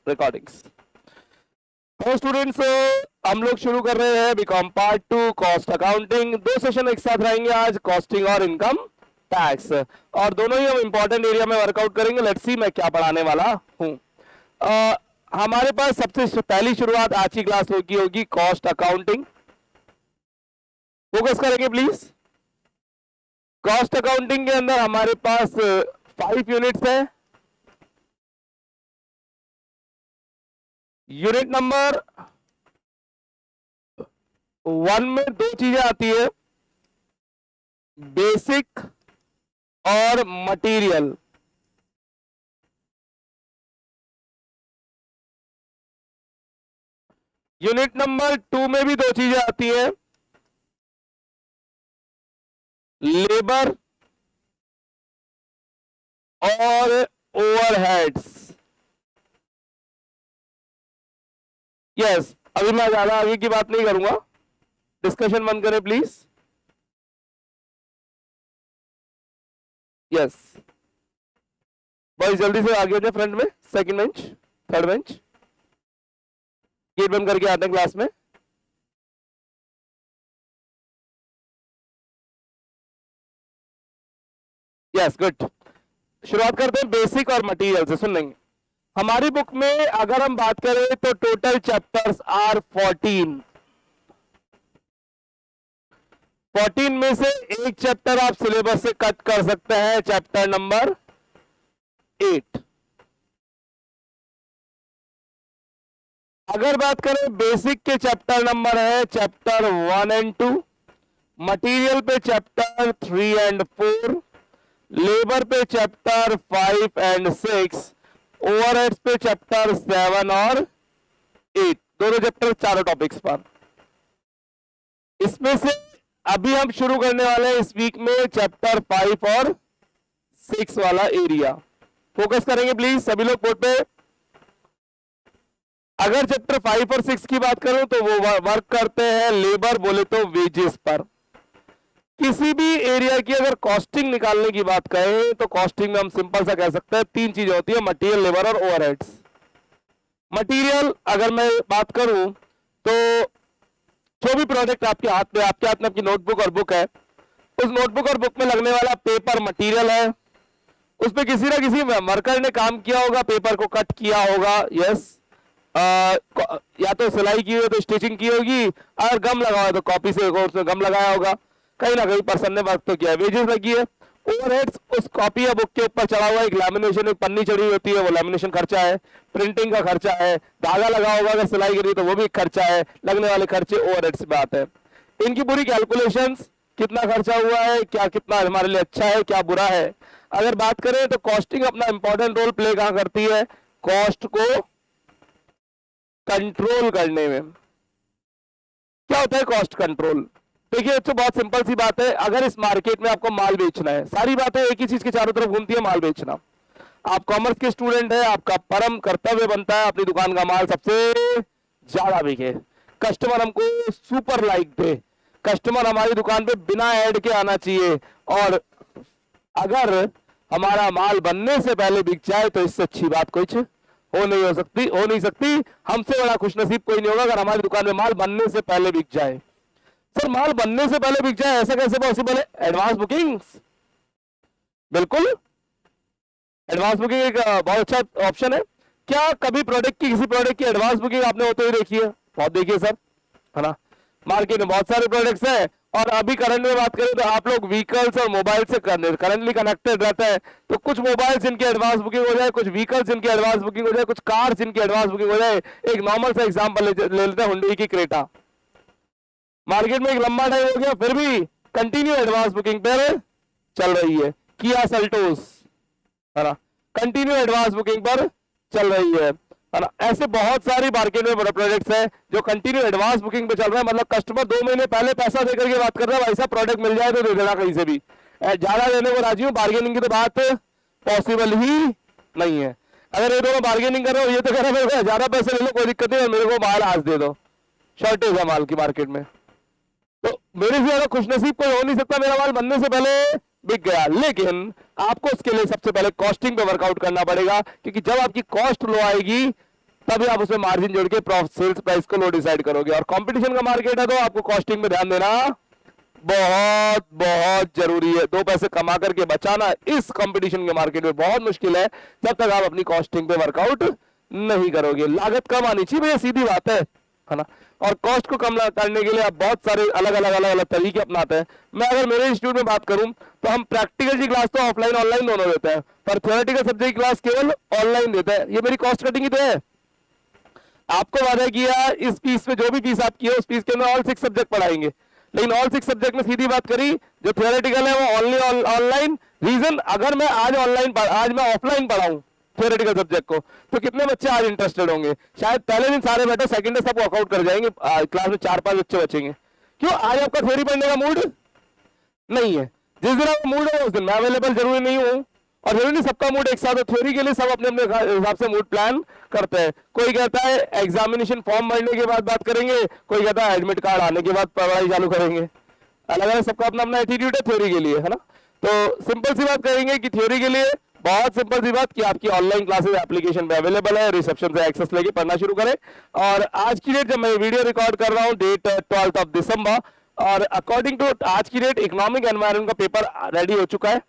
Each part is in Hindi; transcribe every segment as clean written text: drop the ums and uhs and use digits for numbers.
रिकॉर्डिंग्स। हेलो स्टूडेंट्स, हम लोग शुरू कर रहे हैं BCom part 2 cost accounting. 2 session एक साथ रहेंगे आज, कॉस्टिंग और इनकम टैक्स, और दोनों ही हम इंपॉर्टेंट एरिया में वर्कआउट करेंगे। लेट्स सी मैं क्या पढ़ाने वाला हूँ। हमारे पास सबसे पहली शुरुआत आज की क्लास की होगी कॉस्ट अकाउंटिंग। फोकस करेंगे प्लीज। कॉस्ट अकाउंटिंग के अंदर हमारे पास 5 यूनिट्स है। यूनिट नंबर 1 में 2 चीजें आती है, बेसिक और मटेरियल। यूनिट नंबर 2 में भी 2 चीजें आती है, लेबर और ओवरहेड्स। यस, अभी मैं ज्यादा आगे की बात नहीं करूंगा, डिस्कशन बंद करें प्लीज। यस, बहुत जल्दी से आगे हो जाए, फ्रंट में, second bench, third bench, gate बंद करके आते हैं क्लास में। Yes, good. शुरुआत करते हैं बेसिक और मटेरियल से। सुन लेंगे, हमारी बुक में अगर हम बात करें तो टोटल चैप्टर्स आर 14। 14 में से एक चैप्टर आप सिलेबस से कट कर सकते हैं, चैप्टर नंबर 8। अगर बात करें बेसिक के चैप्टर नंबर है चैप्टर 1 एंड 2, मटेरियल पे चैप्टर 3 एंड 4, लेबर पे चैप्टर 5 एंड 6, ओवरहेड्स पे चैप्टर 7 और 8। दोनों चैप्टर, चारों टॉपिक्स पर। इसमें से अभी हम शुरू करने वाले हैं इस वीक में चैप्टर 5 और 6 वाला एरिया। फोकस करेंगे प्लीज सभी लोग बोर्ड पे। अगर चैप्टर 5 और 6 की बात करूं तो वो वर्क करते हैं लेबर, बोले तो वेजेस पर। किसी भी एरिया की अगर कॉस्टिंग निकालने की बात करें तो कॉस्टिंग में हम सिंपल सा कह सकते हैं 3 चीजें होती है, मटेरियल, लेबर और ओवरहेड्स। मटेरियल अगर मैं बात करूं तो जो भी प्रोडक्ट आपके हाथ में आपकी नोटबुक और बुक है, उस नोटबुक और बुक में लगने वाला पेपर मटेरियल है। उस पर किसी ना किसी वर्कर ने काम किया होगा, पेपर को कट किया होगा। यस, या तो सिलाई की हो तो स्टिचिंग की होगी, अगर गम लगा हो तो कॉपी से उसमें गम लगाया होगा, कहीं ना कहीं पर्सन ने वर्क तो किया है, वेजेस लगी है। ओवरहेड्स उस कॉपी या बुक के ऊपर चढ़ा हुआ एक लैमिनेशन, एक पन्नी चढ़ी होती है, वो लैमिनेशन खर्चा है, प्रिंटिंग का खर्चा है, धागा लगा होगा अगर सिलाई करी तो वो भी खर्चा है, लगने वाले खर्चे ओवरहेड्स में आते हैं। इनकी पूरी कैलकुलेशंस, कितना खर्चा हुआ है, क्या कितना हमारे लिए अच्छा है, क्या बुरा है, अगर बात करें तो कॉस्टिंग अपना इंपॉर्टेंट रोल प्ले कहां करती है, कॉस्ट को कंट्रोल करने में। क्या होता है कॉस्ट कंट्रोल? देखिए बच्चों, बहुत सिंपल सी बात है। अगर इस मार्केट में आपको माल बेचना है, सारी बातें एक ही चीज के चारों तरफ घूमती है, माल बेचना। आप कॉमर्स के स्टूडेंट है, आपका परम कर्तव्य बनता है अपनी दुकान का माल सबसे ज्यादा बिके, कस्टमर हमको सुपर लाइक दे, कस्टमर हमारी दुकान पे बिना ऐड के आना चाहिए। और अगर हमारा माल बनने से पहले बिक जाए तो इससे अच्छी बात कुछ हो नहीं सकती। हमसे बड़ा खुशनसीब कोई नहीं होगा अगर हमारी दुकान में माल बनने से पहले बिक जाए। सर माल बनने से पहले बिक जाए, ऐसा कैसे पॉसिबल है? एडवांस बुकिंग, बिल्कुल एडवांस बुकिंग एक बहुत अच्छा ऑप्शन है। क्या कभी किसी प्रोडक्ट की एडवांस बुकिंग आपने होते हुए देखी है? बहुत देखिए सर, है ना। मार्केट में बहुत सारे प्रोडक्ट्स हैं, और अभी करंट में बात करें तो आप लोग व्हीकल्स और मोबाइल से करंटली कनेक्टेड रहते हैं, तो कुछ मोबाइल जिनकी एडवांस बुकिंग हो जाए, कुछ व्हीकल्स जिनकी एडवांस बुकिंग हो जाए, कुछ कार जिनकी एडवांस बुकिंग हो जाए। एक नॉर्मल सा एग्जांपल ले लेते हैं, हुंडई की क्रेटा। मार्केट में एक लंबा टाइम हो गया, फिर भी कंटिन्यू एडवांस बुकिंग पर चल रही है। किया सेल्टोस, है ना, कंटिन्यू एडवांस बुकिंग पर चल रही है ना। ऐसे बहुत सारी मार्केट में प्रोडक्ट्स हैं जो कंटिन्यू एडवांस बुकिंग पे चल रहा है, मतलब कस्टमर 2 महीने पहले पैसा देकर के बात कर रहा है, ऐसा प्रोडक्ट मिल जाए तो दे देना कहीं से भी, ज्यादा देने को राजी हूं, बार्गेनिंग की तो बात पॉसिबल ही नहीं है। अगर ये दोनों बार्गेनिंग कर रहे हो, ये तो कह रहे मेरे को ज्यादा पैसे ले लो, कोई दिक्कत नहीं है, मेरे को माल आज दे दो, शॉर्टेज है माल की मार्केट में, तो मेरे से ज्यादा खुशनसीब कोई हो नहीं सकता, मेरा माल बनने से पहले बिक गया। लेकिन आपको उसके लिए सबसे पहले कॉस्टिंग पे वर्कआउट करना पड़ेगा, क्योंकि जब आपकी कॉस्ट लो आएगी तभी आप उसमें मार्जिन जोड़ के सेल्स प्राइस को लो डिसाइड करोगे। और कंपटीशन का मार्केट है तो आपको कॉस्टिंग में ध्यान देना बहुत बहुत जरूरी है। 2 पैसे कमा करके बचाना इस कंपटीशन के मार्केट में बहुत मुश्किल है जब तक आप अपनी कॉस्टिंग पे वर्कआउट नहीं करोगे। लागत कम आनी चाहिए भैया, सीधी बात है ना। और कॉस्ट को कम करने के लिए आप बहुत सारे अलग अलग तरीके अपनाते हैं। मैं अगर मेरे इंस्टीट्यूट में बात करूं तो हम प्रैक्टिकल की क्लास तो ऑफलाइन ऑनलाइन दोनों देते हैं, पर थ्योरेटिकल सब्जेक्ट की क्लास केवल ऑनलाइन देते हैं। ये मेरी कॉस्ट कटिंग ही तो है। आपको वादा किया इस फीस में जो भी फीस आपकी है उस फीस के अंदर ऑल 6 सब्जेक्ट पढ़ाएंगे, लेकिन ऑल 6 सब्जेक्ट में सीधी बात करी जो थ्योरेटिकल है वो ओनली ऑनलाइन। रीजन, अगर मैं आज मैं ऑफलाइन पढ़ाऊं थ्योरेटिकल सब्जेक्ट को तो कितने बच्चे आज इंटरेस्टेड होंगे? शायद पहले दिन सारे बैठे, सेकंड डे सब वर्कआउट कर जाएंगे, क्लास में 4-5 बच्चे बचेंगे। क्यों? आज आपका थ्योरी पढ़ने का मूड नहीं है। जिस दिन आपका मूड है उस दिन मैं अवेलेबल जरूरी नहीं हूं, और जरूरी नहीं सबका मूड एक साथ हो। थ्योरी के लिए सब अपने अपने हिसाब से मूड प्लान करते हैं। कोई कहता है एग्जामिनेशन फॉर्म भरने के बाद बात करेंगे, कोई कहता है एडमिट कार्ड आने के बाद पढ़ाई चालू करेंगे। अलग अलग सबका अपना अपना एटीट्यूड है थ्योरी के लिए, है ना। तो सिंपल सी बात करेंगे कि थ्योरी के लिए बहुत सिंपल सी बात कि आपकी ऑनलाइन क्लासेस एप्लीकेशन पे अवेलेबल है, रिसेप्शन से एक्सेस लेके पढ़ना शुरू करें। और आज की डेट जब मैं वीडियो रिकॉर्ड कर रहा हूँ, डेट 12 दिसंबर, और अकॉर्डिंग टू आज की डेट इकोनॉमिक एनवायरनमेंट का पेपर रेडी हो चुका है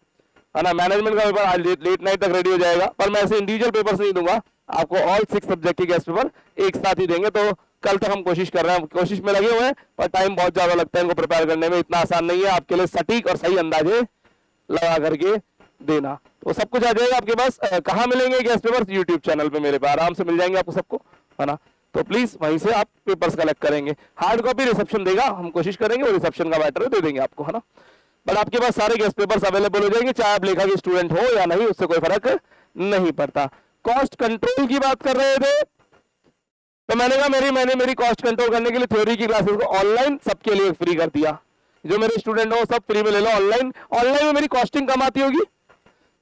ना। मैनेजमेंट का पेपर आज लेट नाइट तक रेडी हो जाएगा, पर मैं ऐसे इंडिविजुअल पेपर नहीं दूंगा आपको, ऑल 6 सब्जेक्ट के गेस्ट पेपर एक साथ ही देंगे। तो कल तक हम कोशिश कर रहे हैं, कोशिश में लगे हुए हैं, पर टाइम बहुत ज्यादा लगता है इनको प्रिपेयर करने में। इतना आसान नहीं है आपके लिए सटीक और सही अंदाजे लगा करके देना। तो सब कुछ आ जाएगा आपके पास। कहाँ मिलेंगे गेस्ट पेपर्स? यूट्यूब चैनल पे मेरे पे आराम से मिल जाएंगे आपको सबको, है ना। तो प्लीज वहीं से आप पेपर्स कलेक्ट करेंगे। हार्ड कॉपी रिसेप्शन देगा, हम कोशिश करेंगे वो रिसेप्शन का मैटर दे देंगे आपको, है ना। बट आपके पास सारे गेस्ट पेपर्स अवेलेबल हो जाएंगे, चाहे आप लेखा के स्टूडेंट हो या नहीं, उससे कोई फर्क नहीं पड़ता। कॉस्ट कंट्रोल की बात कर रहे थे, तो मैंने कहा मैंने मेरी कॉस्ट कंट्रोल करने के लिए थ्योरी की क्लासेस को ऑनलाइन सबके लिए फ्री कर दिया। जो मेरे स्टूडेंट हो सब फ्री में ले लो। ऑनलाइन में मेरी कॉस्टिंग कम आती होगी,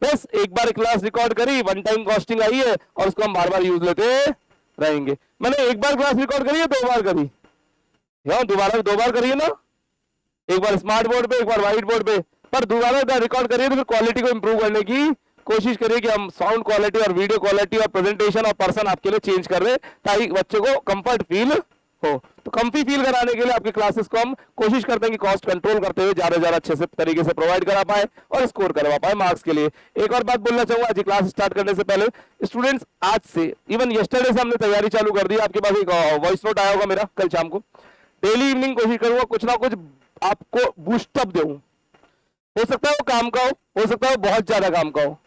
बस एक बार क्लास रिकॉर्ड करी, वन टाइम कॉस्टिंग आई है और उसको हम बार बार यूज लेते रहेंगे। मैंने एक बार क्लास रिकॉर्ड करी है, 2 बार करी, दोबारा 2 बार करिए ना, एक बार स्मार्ट बोर्ड पे, एक बार व्हाइट बोर्ड पे, पर दोबारा रिकॉर्ड करिए तो फिर क्वालिटी को इंप्रूव करने की कोशिश करिए कि हम साउंड क्वालिटी और वीडियो क्वालिटी और प्रेजेंटेशन और पर्सन आपके लिए चेंज कर रहे ताकि बच्चे को कंफर्ट फील हो। तो कंफी फील कराने के लिए आपकी क्लासेस को हम कोशिश करते हैं कि कॉस्ट कंट्रोल करते हुए ज्यादा ज्यादा अच्छे से तरीके से प्रोवाइड करा पाए और स्कोर करवा पाए मार्क्स के लिए। एक और बात बोलना चाहूंगा, आज क्लास स्टार्ट करने से पहले स्टूडेंट्स आज से, इवन यस्टरडे से हमने तैयारी चालू कर दी। आपके पास एक वॉइस नोट आया होगा मेरा कल शाम को। डेली इवनिंग कोशिश करूंगा कुछ ना कुछ आपको बूस्टअप दूं। हो सकता है वो काम का हो सकता है वो बहुत ज्यादा काम का हो,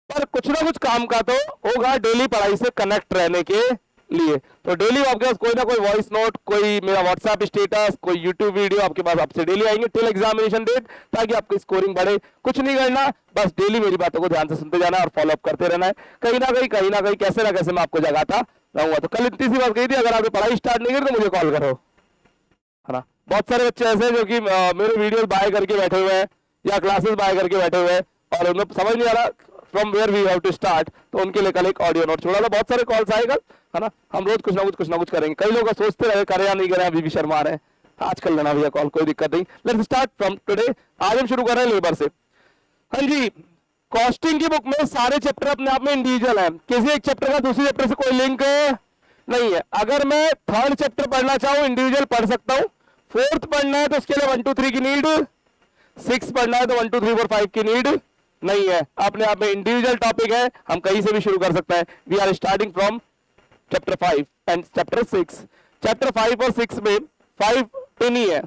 पर कुछ ना कुछ काम का तो होगा डेली पढ़ाई से कनेक्ट रहने के लिए। तो डेली आपके पास कोई ना कोई वॉइस नोट, कोई मेरा व्हाट्सएप स्टेटस, कोई यूट्यूब वीडियो आपके पास आपसे डेली आएंगे टिल एग्जामिनेशन डेट, ताकि आपकी स्कोरिंग बढ़े। कुछ नहीं करना, बस डेली मेरी बातों को ध्यान से सुनते जाना और फॉलोअप करते रहना है। कहीं ना कहीं कैसे ना कैसे मैं आपको जगाता रहूंगा। तो कल इतनी सी बात कही थी, अगर आपने पढ़ाई स्टार्ट नहीं करी तो मुझे कॉल करो, है ना। बहुत सारे बच्चे ऐसे हैं जो कि मेरे वीडियो बाय करके बैठे हुए हैं या क्लासेस बाय करके बैठे हुए हैं और उन्हें समझ नहीं आ रहा from where we have to start. तो उनके लिए कल एक ऑडियो नोट छोड़ा था। बहुत सारे कॉल्स आएगा, है ना। हम रोज कुछ ना कुछ करेंगे। कई लोग सोचते रहे करें या नहीं करें, अभी भी शर्मा रहे हैं। आज कर लेना भैया कॉल, कोई दिक्कत नहीं। Let's start from today. आज हम शुरू कर रहे हैं लेबर से। हाँ जी, कॉस्टिंग की बुक में सारे चैप्टर अपने आप में इंडिविजुअल है, किसी एक चैप्टर का दूसरे चैप्टर से कोई लिंक नहीं है। अगर मैं 3rd चैप्टर पढ़ना चाहूँ इंडिविजुअल पढ़ सकता हूँ, 4th पढ़ना है तो उसके लिए 1 2 3 की नीड, 6 पढ़ना है तो 1 2 3 4 5 की नीड नहीं है। अपने आप में इंडिविजुअल टॉपिक है, हम कहीं से भी शुरू कर सकते हैं। We are starting from chapter 5 and chapter 6। Chapter 5 और 6 में 5 टिनी है,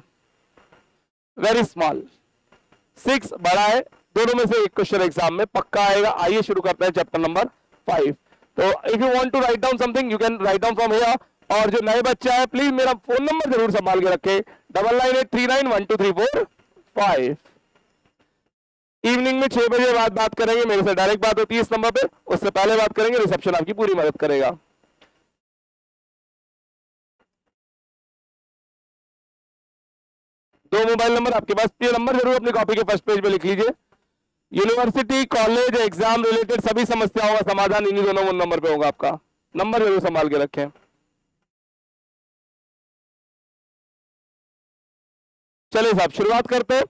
वेरी स्मॉल, 6 बड़ा है। दोनों में से एक क्वेश्चन एग्जाम में पक्का आएगा। आइए शुरू करते हैं चैप्टर नंबर 5। तो if you want to write down something you can write down from here. और जो नए बच्चा है प्लीज मेरा फोन नंबर जरूर संभाल के रखे, 9983912345। इवनिंग में 6 बजे बाद बात करेंगे, मेरे से डायरेक्ट बात होती है इस नंबर पे, उससे पहले बात करेंगे, रिसेप्शन आपकी पूरी मदद करेगा। दो मोबाइल नंबर आपके पास, ये नंबर जरूर अपनी कॉपी के फर्स्ट पेज पे लिख लीजिए। यूनिवर्सिटी, कॉलेज, एग्जाम रिलेटेड सभी समस्याओं का समाधान इन्हीं दोनों नंबर पे होगा। आपका नंबर जरूर संभाल के रखें। चलिए साहब शुरुआत करते हैं।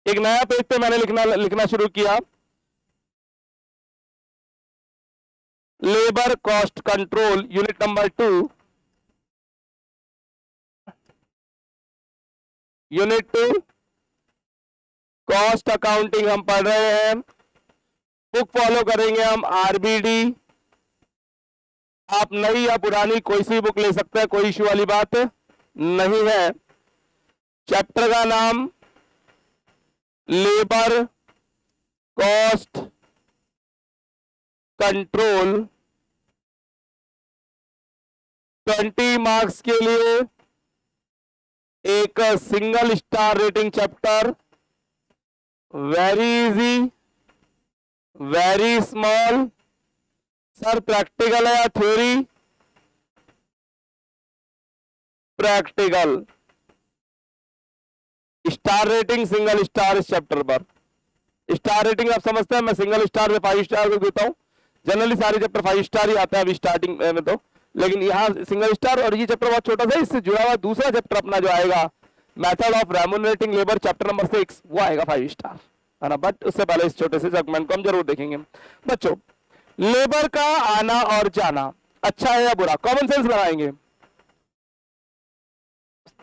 एक नया पेज पे मैंने लिखना शुरू किया। Labour cost control unit number 2, unit 2 cost accounting हम पढ़ रहे हैं। बुक फॉलो करेंगे हम आरबीडी। आप नई या पुरानी कोई सी बुक ले सकते हैं, कोई इश्यू वाली बात नहीं है। चैप्टर का नाम लेबर कॉस्ट कंट्रोल। 20 मार्क्स के लिए एक single star rating chapter, very easy, very small. Sir practical है या theory? Practical. Star rating single star इस चैप्टर पर। स्टार रेटिंग आप समझते हैं, मैं सिंगल स्टार से 5 स्टार को देता हूं। जनरली सारे चैप्टर 5 स्टार ही आते हैं अभी स्टार्टिंग में तो, लेकिन यहाँ सिंगल स्टार। और ये चैप्टर बहुत छोटा सा, इससे जुड़ा हुआ दूसरा चैप्टर अपना जो आएगा method of remunerating labour, chapter number 6, वो आएगा 5 स्टार, है ना। बट उससे पहले इस छोटे से सेगमेंट को हम जरूर देखेंगे। बच्चों, लेबर का आना और जाना अच्छा है या बुरा? कॉमन सेंस लगाएंगे।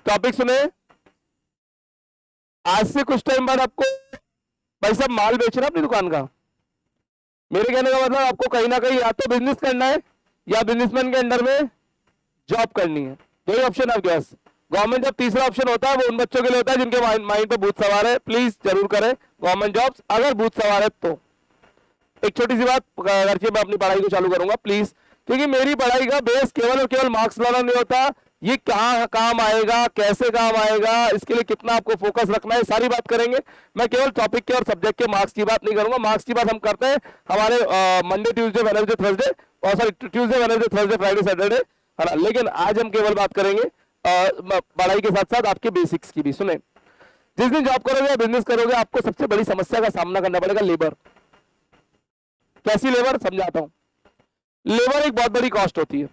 टॉपिक सुने। आज से कुछ टाइम बाद आपको भाई साहब माल बेचना अपनी दुकान का। मेरे कहने का मतलब आपको कहीं ना कहीं या तो बिजनेस करना है या बिजनेसमैन के अंडर में जॉब करनी है। दो ही ऑप्शन आपके पास। गवर्नमेंट जॉब तीसरा ऑप्शन होता है, वो उन बच्चों के लिए होता है जिनके माइंड पे भूत सवार है। प्लीज जरूर करें गवर्नमेंट जॉब्स, अगर भूत सवार है तो। एक छोटी सी बात करके मैं अपनी पढ़ाई को चालू करूंगा प्लीज, क्योंकि मेरी पढ़ाई का बेस केवल और केवल मार्क्स लाना नहीं होता। ये कहाँ काम आएगा, कैसे काम आएगा, इसके लिए कितना आपको फोकस रखना है, सारी बात करेंगे। मैं केवल टॉपिक के और सब्जेक्ट के मार्क्स की बात नहीं करूंगा। मार्क्स की बात हम करते हैं हमारे मंडे ट्यूसडे वेडनेसडे थर्सडे, और sorry Tuesday Wednesday Thursday Friday Saturday, है ना। लेकिन आज हम केवल बात करेंगे पढ़ाई के साथ साथ आपके बेसिक्स की भी। सुने, जिस दिन जॉब करोगे या बिजनेस करोगे, आपको सबसे बड़ी समस्या का सामना करना पड़ेगा, लेबर। कैसी लेबर? समझाता हूं। लेबर एक बहुत बड़ी कॉस्ट होती है।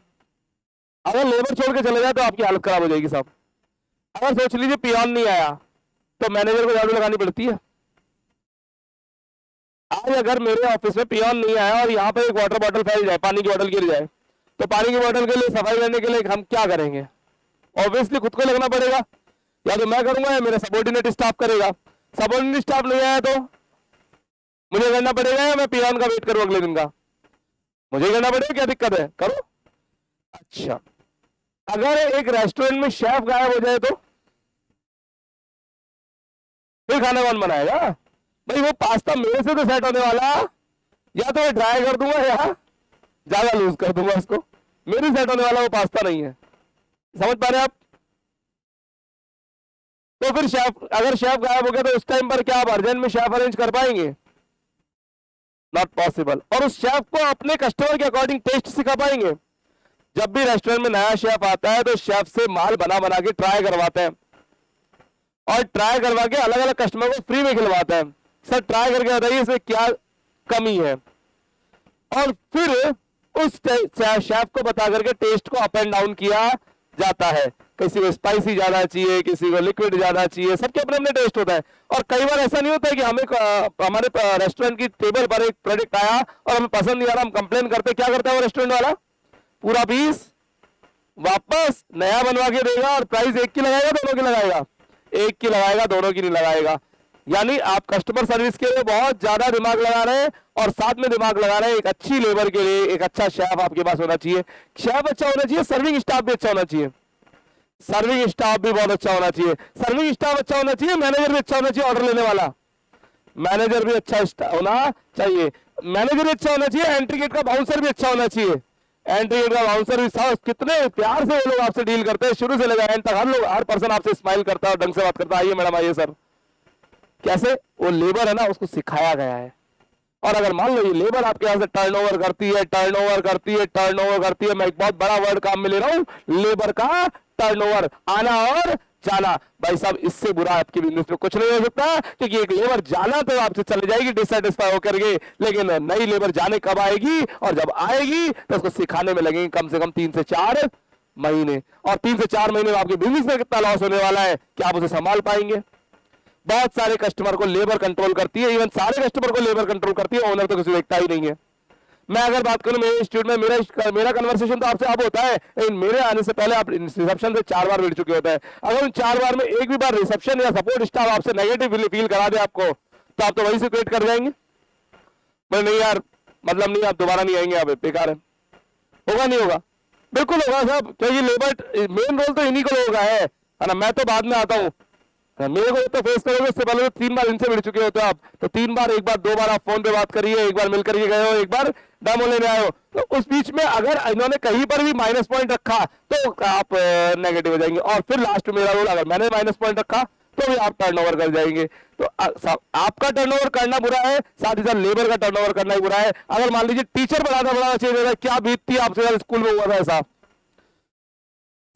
अगर लेबर छोड़ के चले जाए तो आपकी हालत खराब हो जाएगी साहब। अगर सोच लीजिए पियोन नहीं आया तो मैनेजर को झाड़ू लगानी पड़ती है। आज अगर मेरे ऑफिस में पियोन नहीं आया और यहाँ पे एक वाटर बॉटल फैल जाए, पानी की बोतल गिर जाए, तो पानी की बोतल के लिए, सफाई करने के लिए हम क्या करेंगे? ऑब्वियसली खुद को लगना पड़ेगा, या तो मैं करूंगा या मेरा सबॉर्डिनेट स्टाफ करेगा। सबॉर्डिनेट स्टाफ नहीं आया तो मुझे करना पड़ेगा या मैं पियोन का वेट करूं अगले दिन का? मुझे करना पड़ेगा। क्या दिक्कत है? करो। अच्छा, अगर एक रेस्टोरेंट में शेफ गायब हो जाए तो फिर खाना कौन बनाएगा? भाई वो पास्ता मेरे से तो सेट होने वाला, या तो मैं ट्राई कर दूंगा या ज्यादा लूज कर दूंगा उसको। मेरी सेट होने वाला वो पास्ता नहीं है। समझ पा रहे हैं आप? तो फिर शेफ, अगर शेफ गायब हो गया तो उस टाइम पर क्या आप अर्जेंट में शेफ अरेंज कर पाएंगे? Not possible. और उस शेफ को अपने कस्टमर के अकॉर्डिंग टेस्ट सिखा पाएंगे? जब भी रेस्टोरेंट में नया शेफ आता है तो शेफ से माल बना बना के ट्राई करवाते हैं, और ट्राई करवा के अलग अलग कस्टमर को फ्री में खिलवाता है। सर ट्राई करके बताइए इसमें क्या कमी है, और फिर उस शेफ को बता करके टेस्ट को अप एंड डाउन किया जाता है। किसी को स्पाइसी ज्यादा चाहिए, किसी को लिक्विड ज्यादा चाहिए, सबके अपने अपने टेस्ट होता है। और कई बार ऐसा नहीं होता है कि हमें हमारे रेस्टोरेंट की टेबल पर एक प्रोडक्ट आया और हमें पसंद नहीं आ रहा, हम कंप्लेन करते, क्या करता है वो रेस्टोरेंट वाला? पूरा पीस वापस नया बनवा के देगा, और प्राइस एक की लगाएगा दोनों की लगाएगा? एक की लगाएगा, दोनों की नहीं लगाएगा। यानी आप कस्टमर सर्विस के लिए बहुत ज्यादा दिमाग लगा रहे हैं, और साथ में दिमाग लगा रहे हैं एक अच्छी लेबर के लिए। एक अच्छा शेफ आपके पास होना चाहिए। शेफ अच्छा होना चाहिए, सर्विंग स्टाफ भी अच्छा होना चाहिए। सर्विंग स्टाफ भी बहुत अच्छा होना चाहिए। सर्विंग स्टाफ अच्छा होना चाहिए, मैनेजर भी अच्छा होना चाहिए, ऑर्डर लेने वाला मैनेजर भी अच्छा होना चाहिए। मैनेजर भी अच्छा होना चाहिए, एंट्री गेट का बाउंसर भी अच्छा होना चाहिए। एंट्री गेट का बाउंसर भी साहब कितने प्यार से वो लोग आपसे डील करते हैं, शुरू से लेकर एंड तक। हर पर्सन आपसे स्माइल करता है और ढंग से बात करता है, आइए मैडम आइए सर। कैसे? वो लेबर है ना, उसको सिखाया गया है। और अगर मान लो ये लेबर आपके यहाँ से टर्नओवर करती है, टर्नओवर करती है, टर्नओवर करती है, मैं एक बहुत बड़ा वर्ड काम में ले रहा हूं, लेबर का टर्नओवर, आना और जाना। भाई साहब इससे बुरा आपके बिजनेस में कुछ नहीं हो सकता, क्योंकि एक लेबर जाना तो आपसे चले जाएगी डिससेटिस्फाई होकर के, लेकिन नई लेबर जाने कब आएगी? और जब आएगी तो उसको सिखाने में लगेंगे कम से कम 3 से 4 महीने। और 3 से 4 महीने में आपके बिजनेस में कितना लॉस होने वाला है कि आप उसे संभाल पाएंगे? बहुत सारे कस्टमर को लेबर कंट्रोल करती है, इवन सारे कस्टमर को लेबर कंट्रोल करती है, ओनर तो किसी देखता ही नहीं है। मैं अगर बात करूं मेरे इंस्टीट्यूट में मेरा कन्वर्सेशन तो आपसे अब होता है, लेकिन मेरे आने से पहले आप रिसेप्शन से 4 बार मिल चुके होते हैं। अगर उन 4 बार में एक भी बार रिसेप्शन या सपोर्ट स्टाफ आपसे नेगेटिव फील करा दे आपको, तो आप तो वहीं से क्विट कर जाएंगे, बोले नहीं यार मतलब नहीं, आप दोबारा नहीं आएंगे, आप बेकार है। होगा नहीं होगा? बिल्कुल होगा साहब, क्योंकि लेबर मेन रोल तो इन्हीं को लोगों का है ना। मैं तो बाद में आता हूँ, मेरे को तो फेस करोगे, उससे पहले तो 3 बार इनसे मिल चुके होते हो आप, तो 3 बार, 1 बार 2 बार आप फोन पे बात करिए, 1 बार मिल करके गए हो, 1 बार डेमो लेने आए हो, तो उस बीच में अगर इन्होंने कहीं पर भी माइनस पॉइंट रखा तो आप नेगेटिव हो जाएंगे। और फिर लास्ट में मेरा रोल, अगर मैंने माइनस पॉइंट रखा तो भी आप टर्नओवर कर जाएंगे। तो आपका टर्नओवर करना बुरा है, साथ ही साथ लेबर का टर्नओवर करना ही बुरा है। अगर मान लीजिए टीचर बढ़ाना चाहिए, क्या बीतती है आपसे स्कूल में हुआ था ऐसा,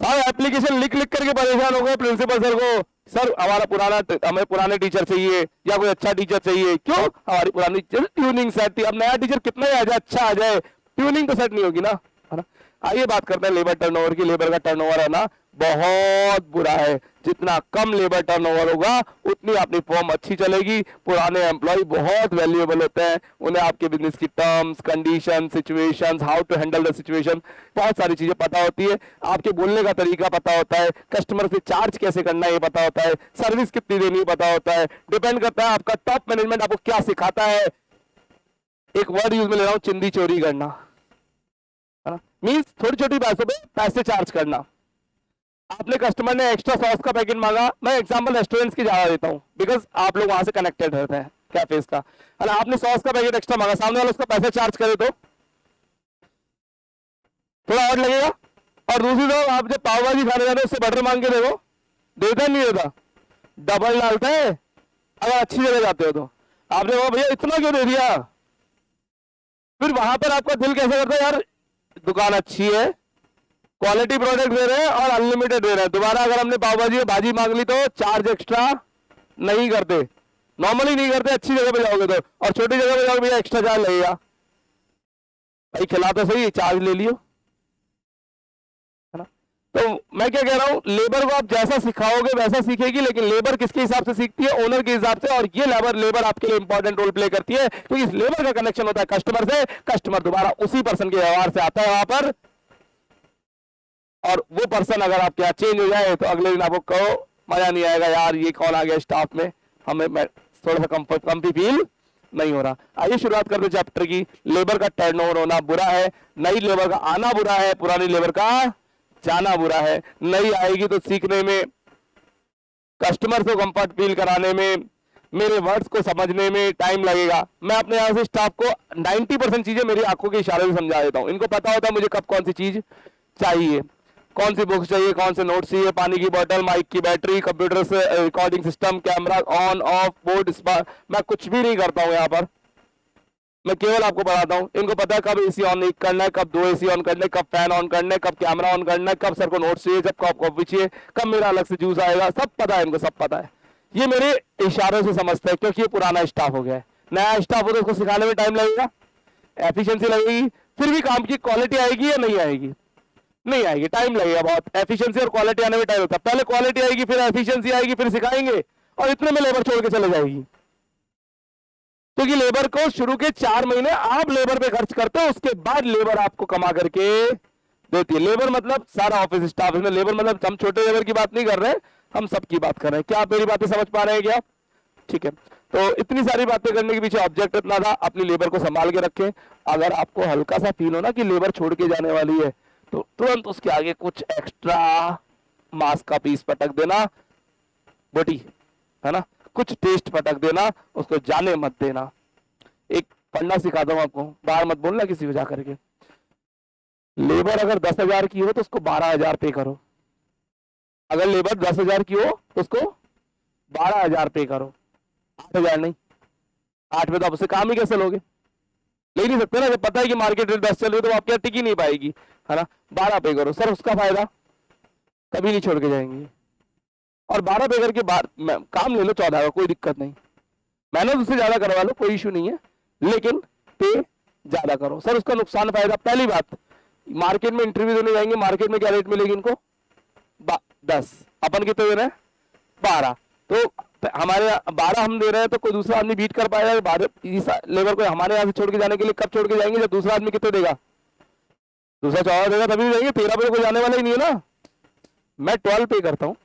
साहब एप्लीकेशन लिख लिख करके परेशान हो गए प्रिंसिपल सर को, सर हमें पुराने टीचर चाहिए या कोई अच्छा टीचर चाहिए। क्यों? हमारी पुरानी ट्यूनिंग सेट थी, अब नया टीचर कितना ही आ जाए, अच्छा आ जाए, ट्यूनिंग तो सेट नहीं होगी ना, है ना। आइए बात करते हैं लेबर टर्नओवर की। लेबर का टर्नओवर है ना बहुत बुरा है। जितना कम लेबर टर्नओवर होगा उतनी अपनी फर्म अच्छी चलेगी। पुराने एम्प्लॉय बहुत वैल्यूएबल होते हैं, उन्हें आपके बिजनेस की terms, condition, situations, how to handle the situation, बहुत सारी चीजें पता होती है। आपके बोलने का तरीका पता होता है, कस्टमर से चार्ज कैसे करना है ये पता होता है, सर्विस कितनी देनी पता होता है। डिपेंड करता है आपका टॉप मैनेजमेंट आपको क्या सिखाता है। एक वर्ड यूज में ले रहा हूं, चिंदी चोरी करना, मीन्स छोटी छोटी बातों पे पैसे चार्ज करना। आपने कस्टमर ने एक्स्ट्रा सॉस का पैकेट मांगा, मैं एग्जांपल रेस्टोरेंट्स की ज्यादा देता हूं बिकॉज आप लोग वहां से कनेक्टेड रहते हैं कैफेज का, है ना। आपने सॉस का पैकेट एक्स्ट्रा मांगा, सामने वाला उसका पैसे चार्ज करे तो थोड़ा और लगेगा। और दूसरी तरफ आप जब पाव भाजी खाने जाते हो उससे बटर मांग के देखो, देता नहीं देता, डबल डालता है। अगर अच्छी जगह जाते हो तो आपने वो भैया इतना क्यों दे दिया, फिर वहां पर आपका दिल कैसा करता है, यार दुकान अच्छी है, क्वालिटी प्रोडक्ट दे रहे हैं और अनलिमिटेड दे रहे हैं, दोबारा अगर हमने पाव भाजी मांग ली तो चार्ज एक्स्ट्रा नहीं करते, नॉर्मली नहीं करते, अच्छी जगह पे जाओगे तो। और छोटी जगह पे जाओगे भैया एक्स्ट्रा चार्ज लगेगा, भाई खिला तो सही, चार्ज ले लियो, है ना। तो मैं क्या कह रहा हूं, लेबर को आप जैसा सिखाओगे वैसा सीखेगी, लेकिन लेबर किसके हिसाब से सीखती है, ओनर के हिसाब से। और ये लेबर आपके लिए इंपॉर्टेंट रोल प्ले करती है, क्योंकि इस लेबर का कनेक्शन होता है कस्टमर से, कस्टमर दोबारा उसी पर्सन के व्यवहार से आता है वहां पर, और वो पर्सन अगर आपके यहाँ चेंज हो जाए तो अगले दिन आपको कहो मजा नहीं आएगा, यार ये कौन आ गया स्टाफ में, हमें थोड़ा सा कम भी फील नहीं हो रहा। आइए शुरुआत करते चैप्टर की। लेबर का टर्नओवर होना बुरा है, नई लेबर का आना बुरा है, पुरानी लेबर का जाना बुरा है। नई आएगी तो सीखने में, कस्टमर को कंफर्ट फील कराने में, मेरे वर्ड्स को समझने में टाइम लगेगा। मैं अपने यहाँ से स्टाफ को 90% चीजें मेरी आंखों के इशारे से समझा देता हूँ। इनको पता होता है मुझे कब कौन सी चीज चाहिए, कौन सी बुक्स चाहिए, कौन से नोट्स चाहिए, पानी की बोतल, माइक की बैटरी, कंप्यूटर से recording system, camera on off, board, मैं कुछ भी नहीं करता हूँ यहाँ पर, मैं केवल आपको बताता हूँ। इनको पता है कब एसी ऑन करना है, कब 2 एसी ऑन करना है, कब फैन ऑन करना है, कब कैमरा ऑन करना है, कब सर को नोट्स चाहिए, जब कब कॉपी चाहिए, कब मेरा अलग से जूस आएगा, सब पता है इनको, सब पता है। ये मेरे इशारों से समझते हैं, क्योंकि ये पुराना स्टाफ हो गया है। नया स्टाफ हो तो उसको सिखाने में टाइम लगेगा, एफिशिएंसी लगेगी, फिर भी काम की क्वालिटी आएगी या नहीं आएगी, नहीं आएगी, टाइम लगेगा बहुत। एफिशिएंसी और क्वालिटी आने में टाइम होता है, पहले क्वालिटी आएगी, फिर एफिशिएंसी आएगी, फिर सिखाएंगे, और इतने में लेबर छोड़ के चले जाएगी। क्योंकि लेबर को शुरू के 4 महीने आप लेबर पे खर्च करते हो, उसके बाद लेबर आपको कमा करके देती है। लेबर मतलब सारा ऑफिस स्टाफ, इसमें लेबर मतलब हम छोटे लेबर की बात नहीं कर रहे, हम सबकी बात कर रहे हैं। क्या आप मेरी बातें समझ पा रहे हैं क्या? ठीक है, तो इतनी सारी बातें करने के पीछे ऑब्जेक्ट इतना था, अपनी लेबर को संभाल के रखें। अगर आपको हल्का सा फील हो ना कि लेबर छोड़ के जाने वाली है, तो तुरंत उसके आगे कुछ एक्स्ट्रा मांस का पीस पटक देना, बोटी, है ना, कुछ टेस्ट पटक देना, उसको जाने मत देना। एक पढ़ना सिखाता हूं आपको, बाहर मत बोलना किसी को जा करके। लेबर अगर 10,000 की हो तो उसको 12,000 पे करो, अगर लेबर 10,000 की हो तो उसको 12,000 पे करो, 8,000 नहीं। 8 पे तो आप उससे काम ही कैसे लोगे, ले नहीं सकते ना, जब पता है कि मार्केट रेट 10 चल रही है तो आपके यहाँ टिक ही नहीं पाएगी, है ना। 12 पे करो, सर उसका फायदा कभी नहीं छोड़ के जाएंगे। और 12 पे करके काम ले लो 14 का, कोई दिक्कत नहीं, मेहनत उससे ज्यादा करवा लो, कोई इशू नहीं है, लेकिन पे ज्यादा करो। सर उसका नुकसान फायदा, पहली बात, मार्केट में इंटरव्यू देने जाएंगे, मार्केट में क्या रेट मिलेगी इनको, 10, अपन कितने दे रहे हैं 12, तो हमारे 12 हम दे रहे हैं तो कोई दूसरा आदमी बीट कर पाएगा? 12 लेबर को हमारे यहाँ से छोड़ के जाने के लिए कब छोड़ के जाएंगे? जब दूसरा आदमी कितने देगा? दूसरा 14 देगा तभी जाएंगे। 13 पे कोई जाने वाला ही नहीं है ना। मैं 12 पे करता हूँ,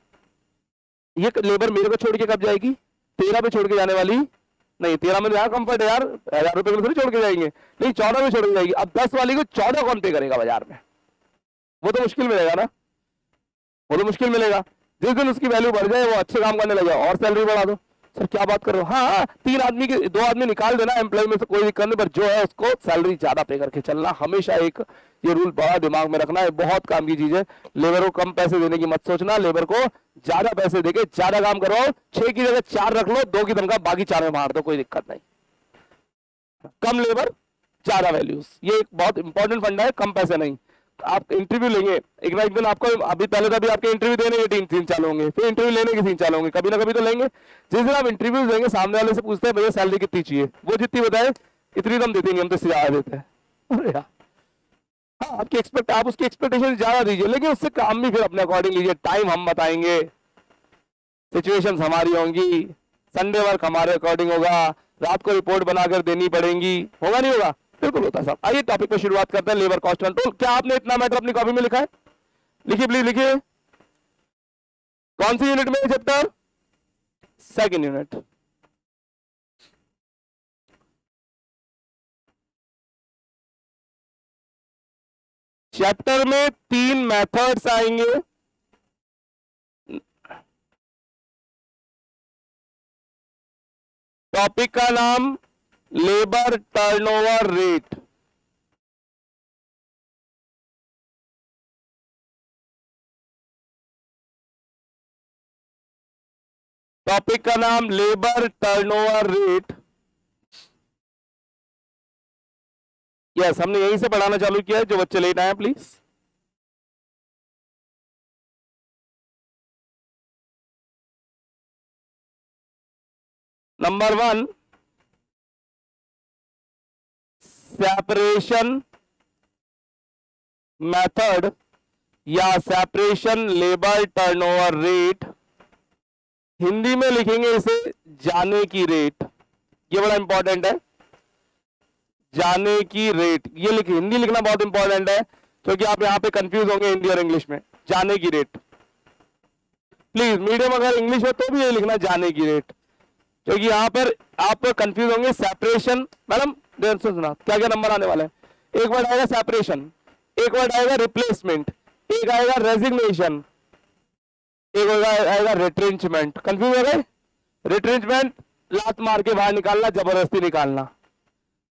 ये लेबर मेरे को छोड़ के कब जाएगी? 13 पे छोड़ के जाने वाली नहीं। 13 में यार कंफर्ट है यार, 1000 रुपए में थोड़ी छोड़ के जाएंगे, नहीं 14 में छोड़ के जाएगी। अब 10 वाली को 14 कौन पे करेगा बाजार में? वो तो मुश्किल मिलेगा ना, वो तो मुश्किल मिलेगा। जिस दिन उसकी वैल्यू बढ़ जाए, वो अच्छे काम करने लगे और सैलरी बढ़ा दो। सर क्या बात कर रहे हो? हाँ, 3 आदमी के 2 आदमी निकाल देना एम्प्लॉय में से, कोई दिक्कत नहीं, पर जो है उसको सैलरी ज्यादा पे करके चलना। हमेशा एक ये रूल बड़ा दिमाग में रखना है, बहुत काम की चीज है। लेबर को कम पैसे देने की मत सोचना, लेबर को ज्यादा पैसे देके ज्यादा काम करवाओ। 6 की जगह 4 रख लो, 2 की तनख्वाह बाकी 4 में मार दो, कोई दिक्कत नहीं। कम लेबर ज्यादा वैल्यूज, ये एक बहुत इंपॉर्टेंट फंडा है। कम पैसे नहीं। आप इंटरव्यू लेंगे एक ना एक दिन, आपको अभी पहले तो अभी आपके इंटरव्यू देने के 3 चालू होंगे, फिर इंटरव्यू लेने के 3 चालू होंगे, कभी ना कभी तो लेंगे। जिस दिन आप इंटरव्यू देंगे, सामने वाले से पूछते हैं भैया सैलरी कितनी चाहिए, वो जितनी बताए इतनी तो हम देते नहीं, हम तो ज्यादा देते हैं। अरे यार, हाँ, आप उसकी एक्सपेक्टेशन ज्यादा दीजिए, लेकिन उससे काम भी फिर अपने अकॉर्डिंग लीजिए। टाइम हम बताएंगे, सिचुएशंस हमारी होंगी, संडे वर्क हमारे अकॉर्डिंग होगा, रात को रिपोर्ट बनाकर देनी पड़ेगी, होगा नहीं होगा? बिल्कुल होता है साहब। आइए टॉपिक पर शुरुआत करते हैं, लेबर कॉस्ट कंट्रोल। क्या आपने इतना मैटर अपनी कॉपी में लिखा है? लिखिए प्लीज, लिखिए। कौन सी यूनिट में चैप्टर? 2nd unit. चैप्टर में 3 मेथड्स आएंगे। टॉपिक का नाम लेबर टर्नओवर रेट। टॉपिक का नाम लेबर टर्नओवर रेट। यस, हमने यहीं से पढ़ाना चालू किया है। जो बच्चे लेट आए प्लीज। नंबर 1, सेपरेशन मेथड या separation labour turnover rate. Hindi में लिखेंगे इसे जाने की रेट। ये बड़ा इंपॉर्टेंट है, जाने की रेट। ये लिखिए, हिंदी लिखना बहुत इंपॉर्टेंट है, क्योंकि आप यहां पे कंफ्यूज होंगे हिंदी और इंग्लिश में। जाने की रेट, प्लीज मीडियम अगर इंग्लिश हो तो भी ये लिखना जाने की रेट, क्योंकि यहां पर आप कंफ्यूज होंगे। सेपरेशन, मैडम ध्यान से सुना, क्या क्या नंबर आने वाला है। एक वर्ड आएगा सेपरेशन, एक वर्ड आएगा रिप्लेसमेंट, एक आएगा रेजिग्नेशन, एक आएगा रिट्रेंचमेंट। कंफ्यूज हो गए? रिट्रेंचमेंट लात मार के बाहर निकालना, जबरदस्ती निकालना।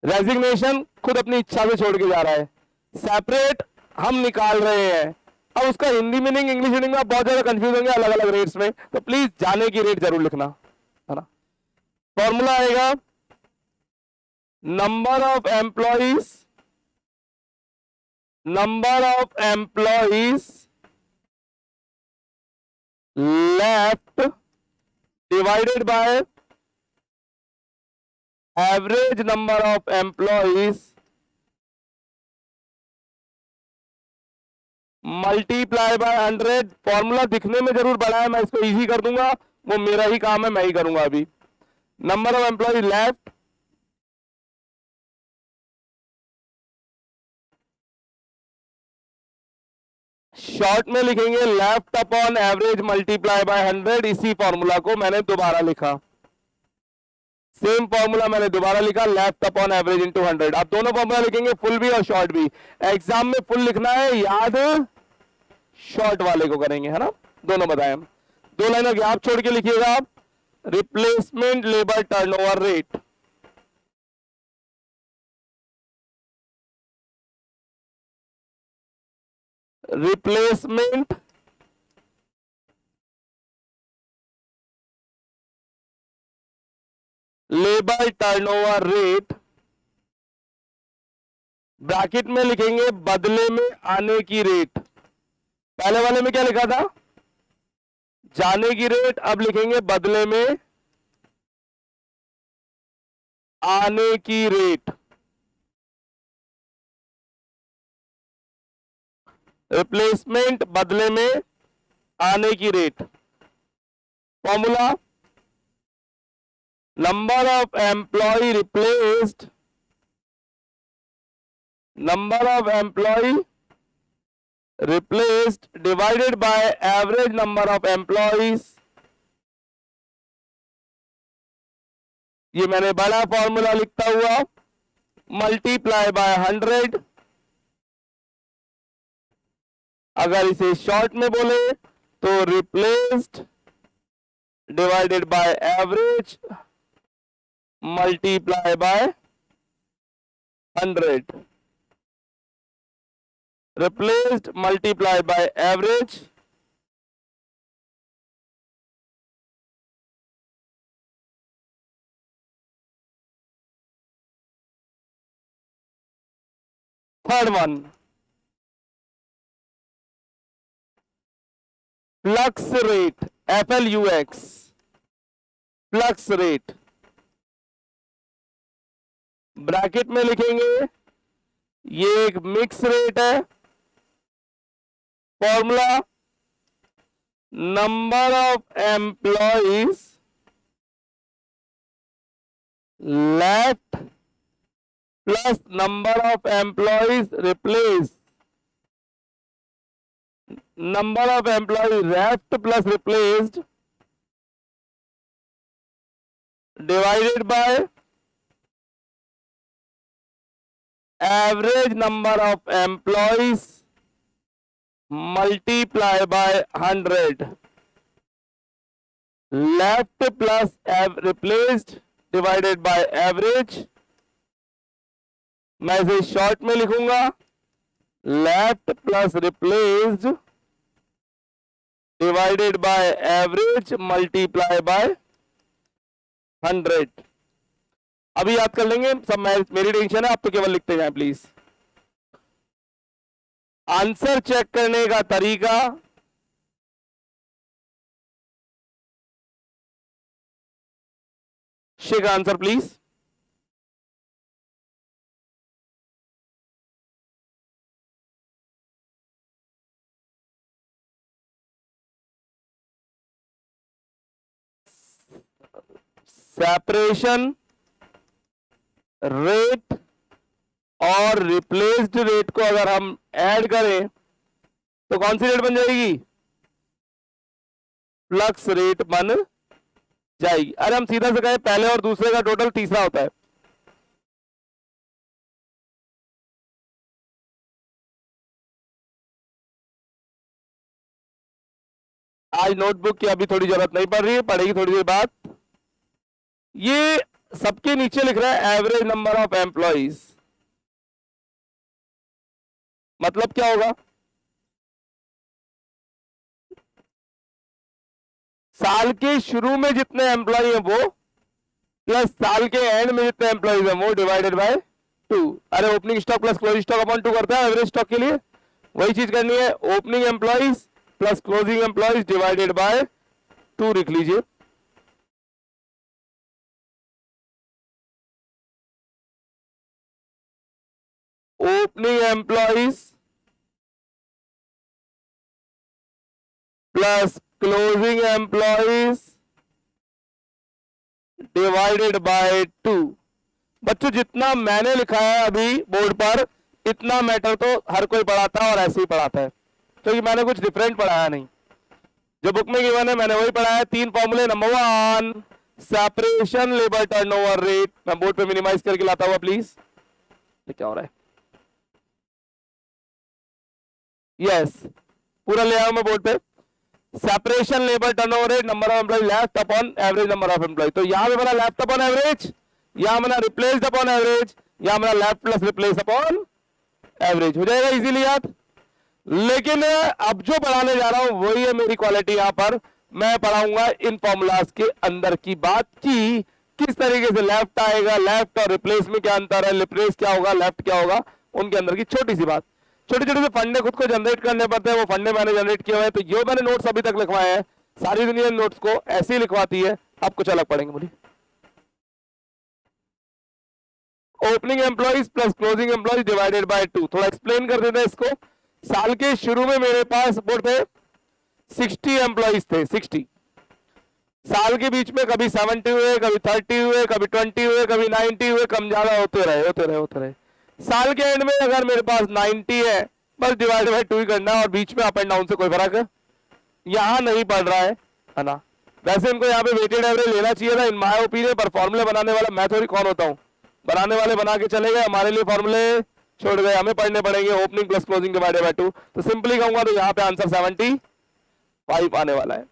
रेजिग्नेशन खुद अपनी इच्छा से छोड़ के जा रहा है। सेपरेट हम निकाल रहे हैं। अब उसका हिंदी मीनिंग इंग्लिश मीनिंग में आप बहुत ज्यादा कंफ्यूज होंगे अलग अलग रेट्स में, तो प्लीज जाने की रेट जरूर लिखना, है ना। फॉर्मूला आएगा number of employees left divided by average number of employees multiply by 100। Formula दिखने में जरूर बड़ा है, मैं इसको इजी कर दूंगा, वो मेरा ही काम है, मैं ही करूंगा अभी। Number of employees left short में लिखेंगे left upon average multiply by 100। इसी फॉर्मूला को मैंने दोबारा लिखा, सेम फॉर्मूला मैंने दोबारा लिखा, लेफ्ट अपॉन एवरेज इनटू 100। आप दोनों फॉर्मूला लिखेंगे, फुल भी और शॉर्ट भी। एग्जाम में फुल लिखना है, याद शॉर्ट वाले को करेंगे, है ना। दोनों बताएं हम। 2 लाइनों गैप छोड़ के लिखिएगा आप, replacement labour turnover rate. Replacement labour turnover rate, bracket में लिखेंगे बदले में आने की रेट। पहले वाले में क्या लिखा था? जाने की रेट, अब लिखेंगे बदले में आने की रेट। रिप्लेसमेंट बदले में आने की rate. Formula number of employ replaced, number of employ replaced divided by average number of employees. ये मैंने बड़ा फॉर्मूला लिखता हुआ, मल्टीप्लाई बाय 100। अगर इसे शॉर्ट में बोले तो replaced divided by average multiply by 100, replaced multiply by average third one, flux rate, FLUX, flux rate bracket में लिखेंगे, ये एक मिक्स रेट है। Formula number of employees left plus number of employees replace, number of employees left plus replaced divided by average number of employees multiply by 100, left plus replaced divided by average. मैं इसे शॉर्ट में लिखूंगा, left plus replaced divided by average multiply by 100। अभी याद कर लेंगे सब, मेरी टेंशन है, आप तो केवल लिखते जाएं प्लीज। आंसर चेक करने का तरीका, check answer please. Separation rate और रिप्लेस्ड रेट को अगर हम ऐड करें तो कौन सी रेट बन जाएगी? फ्लक्स रेट बन जाएगी। अरे हम सीधा से कहें पहले और दूसरे का टोटल तीसरा होता है। आज नोटबुक की अभी थोड़ी जरूरत नहीं पड़ रही है, पड़ेगी थोड़ी देर बाद। ये सबके नीचे लिख रहा है एवरेज नंबर ऑफ एम्प्लॉइज, मतलब क्या होगा? साल के शुरू में जितने एम्प्लॉय हैं वो प्लस साल के एंड में जितने एम्प्लॉइज हैं वो डिवाइडेड बाय 2। अरे opening stock plus closing stock upon 2 करता है एवरेज स्टॉक के लिए, वही चीज करनी है। Opening employees plus closing employees divided by 2 लिख लीजिए। Opening employees plus closing employees divided by 2। बच्चों जितना मैंने लिखा है अभी बोर्ड पर, इतना मैटर तो हर कोई पढ़ाता है और ऐसे ही पढ़ाता है, क्योंकि मैंने कुछ डिफरेंट पढ़ाया नहीं। जो बुक में गिवन है मैंने वही पढ़ाया। 3 फॉर्मूले। Number 1 separation labour turnover rate. मैं बोर्ड पे मिनिमाइज करके लाता हुआ प्लीज। ये क्या हो रहा है? यस, पूरा ले आया मैं बोर्ड पे। Separation labour turnover rate number of employ left upon average number of employ. तो यहां पे बना लेफ्ट अपॉन एवरेज, यहां बना रिप्लेस्ड अपॉन एवरेज, यहां बना left plus replace upon average. हो जाएगा इजीली याद। लेकिन अब जो पढ़ाने जा रहा हूं वही है मेरी क्वालिटी। यहां पर मैं पढ़ाऊंगा इन फॉर्मूलाज के अंदर की बात की किस तरीके से लेफ्ट आएगा, लेफ्ट और रिप्लेस में क्या अंतर है, रिप्लेस क्या होगा, लेफ्ट क्या होगा, उनके अंदर की छोटी सी बात। छोटे छोटे से फंडे खुद को जनरेट करने पड़ते हैं, वो फंडे मैंने जनरेट किए हुए हैं। तो ये मैंने नोट्स अभी तक लिखवाए हैं, सारी दुनिया नोट्स को ऐसे ही लिखवाती है, अब कुछ अलग पढ़ेंगे। बोलिए opening employees plus closing employees divided by 2। थोड़ा एक्सप्लेन कर देते हैं इसको। साल के शुरू में मेरे पास बोर्ड पे 60 एम्प्लॉइज थे। साल के बीच में कभी 70 हुए, कभी 30 हुए, कभी 20 हुए, कभी 90 हुए, कम ज्यादा होते रहे। साल के एंड में अगर मेरे पास 90 है, बस डिवाइड बाय 2 ही करना है, और बीच में अप एंड डाउन से कोई फर्क यहां नहीं पड़ रहा है ना। वैसे इनको यहाँ पे वेटेड एवरेज लेना चाहिए था इन माय ओपिनियन, पर फॉर्मूले बनाने वाला मैं थोड़ी कौन होता हूँ, बनाने वाले बना के चले गए, हमारे लिए फॉर्मूले छोड़ गए, हमें पढ़ने पड़ेंगे opening plus closing divided by 2। तो सिंपली कहूंगा तो यहाँ पे आंसर 75 आने वाला है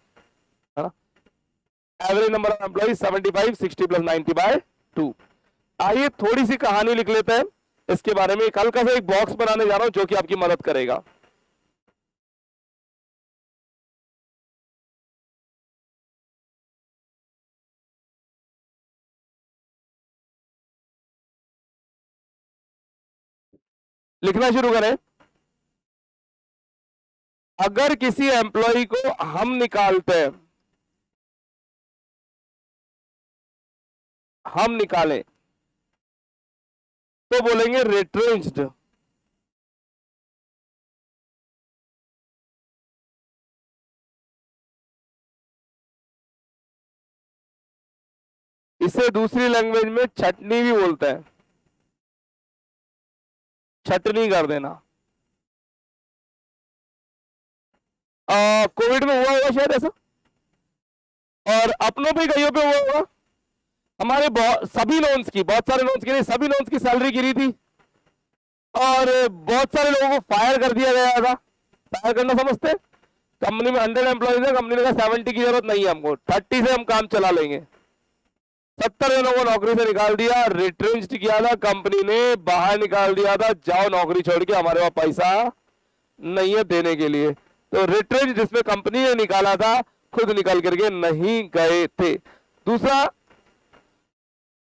ना। Average number of employees 75, 60 plus 90 by 2। आइए थोड़ी सी कहानी लिख लेते हैं इसके बारे में। हल्का सा एक बॉक्स बनाने जा रहा हूं जो कि आपकी मदद करेगा। लिखना शुरू करें। अगर किसी एम्प्लॉय को हम निकालते हैं, हम निकालें तो बोलेंगे रिट्रेंच्ड। इसे दूसरी लैंग्वेज में छटनी भी बोलते हैं, छटनी कर देना। कोविड में हुआ होगा शायद ऐसा, और अपनों पे कईयों पे हुआ होगा। हमारे सभी लोन्स की, बहुत सारे लोन्स के लिए सभी लोन्स की सैलरी गिरी थी, और बहुत सारे लोगों को फायर कर दिया गया था। फायर करना समझते, कंपनी में 100 एम्प्लॉइज है, कंपनी ने कहा 70 की जरूरत नहीं है हमको, 30 से हम काम चला लेंगे। 70 जनों को नौकरी से निकाल दिया, रिट्रेंच्ड किया था, कंपनी ने बाहर निकाल दिया था, जाओ नौकरी छोड़ के, हमारे पास पैसा नहीं है देने के लिए। तो रिट्रेंच जिसमें कंपनी ने निकाला था, खुद निकल करके नहीं गए थे। दूसरा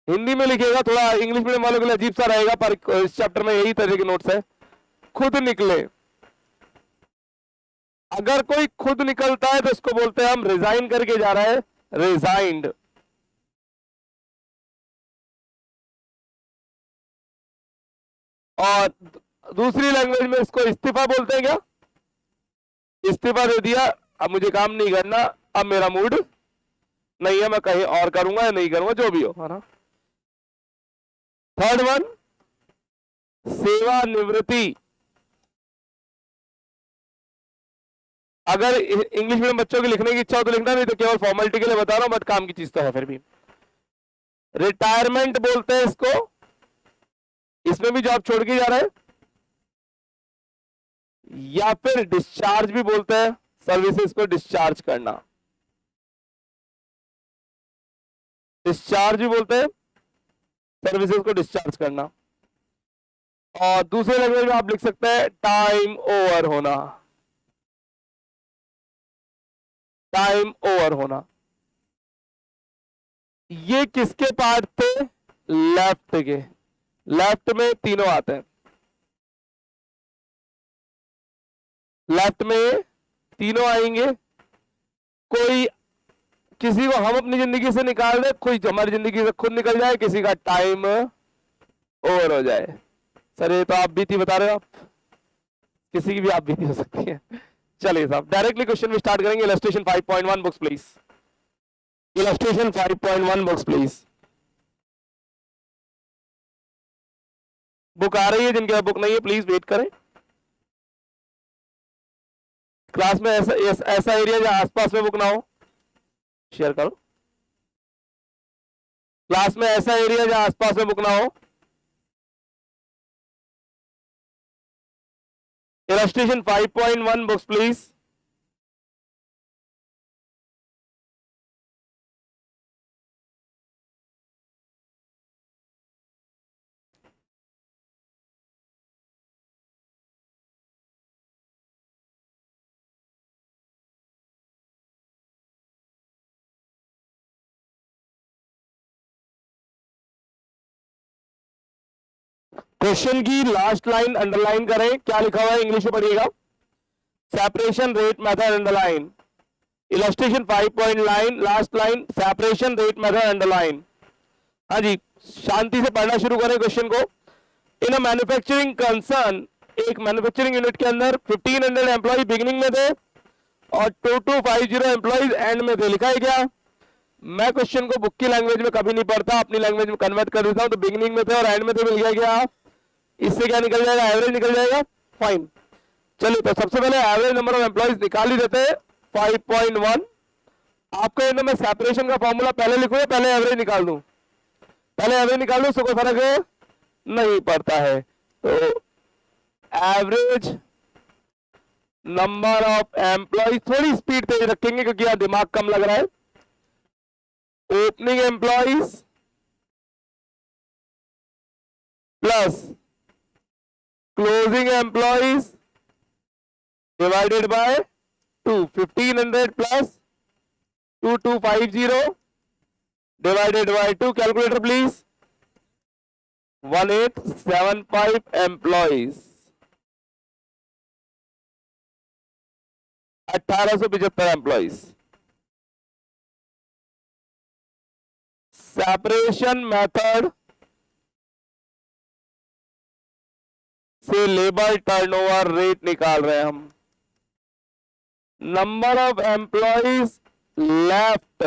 हिंदी में लिखिएगा, थोड़ा इंग्लिश मीडियम वालों के लिए अजीब सा रहेगा, पर इस चैप्टर में यही तरह के नोट्स है। खुद निकले, अगर कोई खुद निकलता है तो इसको बोलते हैं हम रिजाइन करके जा रहा है, रिजाइंड। और दूसरी लैंग्वेज में इसको इस्तीफा बोलते हैं। क्या? इस्तीफा दे दिया, अब मुझे काम नहीं करना, अब मेरा मूड नहीं है, मैं कहीं और करूंगा या नहीं करूंगा, जो भी हो, है ना। थर्ड वन, सेवानिवृत्ति। अगर इंग्लिश मीडियम बच्चों की लिखने की इच्छा हो तो लिखना, नहीं तो केवल फॉर्मेलिटी के लिए बता रहा हूं, बट काम की चीज तो है फिर भी। रिटायरमेंट बोलते हैं इसको, इसमें भी जॉब छोड़ के जा रहा है, या फिर डिस्चार्ज भी बोलते हैं, सर्विसेज को डिस्चार्ज करना, डिस्चार्ज भी बोलते हैं, सर्विसेज को डिस्चार्ज करना। और दूसरे लैंग्वेज में आप लिख सकते हैं टाइम ओवर होना, टाइम ओवर होना। ये किसके पार्ट थे? लेफ्ट के। लेफ्ट में तीनों आते हैं, लेफ्ट में तीनों आएंगे। कोई किसी को हम अपनी जिंदगी से निकाल दे, कोई हमारी जिंदगी से खुद निकल जाए, किसी का टाइम ओवर हो जाए। सर ये तो आप बीती बता रहे हो, आप किसी की भी आप बीती हो सकती है। चलिए साहब डायरेक्टली क्वेश्चन में स्टार्ट करेंगे। Illustration 5.1 books please, illustration 5.1 books please. Book आ रही है, जिनके पास बुक नहीं है प्लीज वेट करें। क्लास में ऐसा एरिया जहां आसपास में बुक ना हो, शेयर करो। क्लास में ऐसा एरिया जहां आसपास में बुक ना हो। Illustration 5.1 books please. क्वेश्चन की लास्ट लाइन अंडरलाइन करें, क्या लिखा हुआ है इंग्लिश में पढ़िएगा। Separation rate method underline. Illustration 5.9 last line, separation rate method underline. हाँ जी, शांति से पढ़ना शुरू करें क्वेश्चन को। इन अ मैन्युफैक्चरिंग कंसर्न, एक मैन्युफैक्चरिंग यूनिट के अंदर 1500 एम्प्लॉय बिगिनिंग में थे और 2250 एम्प्लॉयज एंड में थे। लिखा है क्या? मैं क्वेश्चन को बुक की लैंग्वेज में कभी नहीं पढ़ता, अपनी लैंग्वेज में कन्वर्ट कर देता हूं। तो बिगिनिंग में थे और एंड में थे, मिल गया क्या? इससे क्या निकल जाएगा? एवरेज निकल जाएगा। फाइन, चलिए तो सबसे पहले एवरेज नंबर ऑफ एम्प्लॉइज निकाल ही देते हैं 5.1। आपको ये मैं सेपरेशन का फॉर्मूला पहले लिखूं या पहले एवरेज निकाल दूं? पहले एवरेज निकाल दूं, उससे कोई फर्क नहीं पड़ता है। तो एवरेज नंबर ऑफ एम्प्लॉइज, थोड़ी स्पीड तेज रखेंगे क्योंकि यहां दिमाग कम लग रहा है। Opening employees plus closing employees divided by 2, 1500 plus 2250 divided by 2, calculator please. 1875 employees, 1875 employees. Separation method से लेबर टर्नओवर रेट निकाल रहे हैं हम। Number of employees left,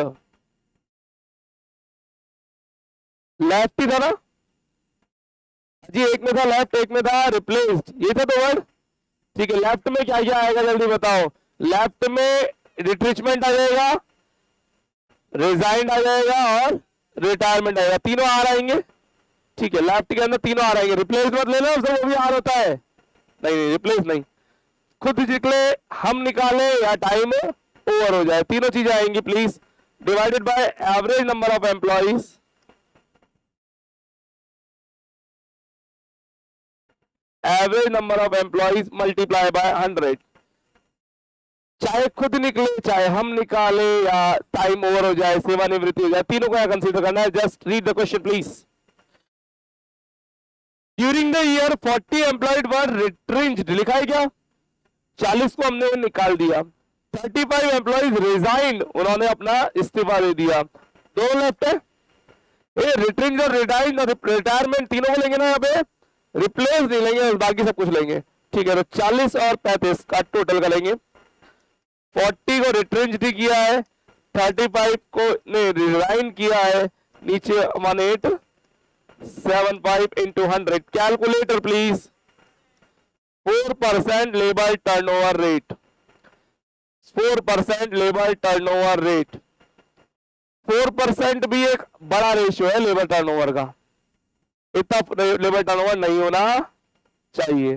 left ही था ना जी? एक में था लेफ्ट, एक में था रिप्लेस्ड, ये था तो वर्ड। ठीक है, लेफ्ट में क्या क्या आएगा जल्दी बताओ? लेफ्ट में रिट्रिचमेंट आ जाएगा, रिजाइंड आ जाएगा और रिटायरमेंट आएगा। तीनों आ आएंगे। ठीक है, लेफ्ट के अंदर तीनों आ रहेंगे। रिप्लेस मत लेना, उससे वो भी आर होता है। नहीं नहीं, रिप्लेस नहीं, खुद निकले हम निकाले या टाइम ओवर हो जाए, तीनों चीजें आएंगी please. Divided by average number of employees, average number of employees multiply by 100। चाहे खुद निकले, चाहे हम निकाले या टाइम ओवर हो जाए, सेवानिवृत्ति हो जाए, तीनों को कंसीडर करना है। Just read the question please. During the year 40 employed were retrenched, लिखा है क्या? 40 को हमने निकाल दिया। 35 एम्प्लॉइज रिजाइंड, उन्होंने अपना इस्तीफा दे दिया। दो लेफ्ट है, रिट्रेंच और रिटाइंड और रिटायरमेंट तीनों को लेंगे ना यहाँ पे, रिप्लेस नहीं लेंगे, बाकी सब कुछ लेंगे। ठीक है, तो 40 और 35 का टोटल करेंगे। 40 को रिट्रेंच किया है, 35 को ने रिजाइन किया है, नीचे 1875 into 100। Calculator please. 4% labour turnover rate, 4% labour turnover rate. 4% भी एक बड़ा रेशियो है लेबर टर्नओवर का, इतना लेबर टर्नओवर नहीं होना चाहिए।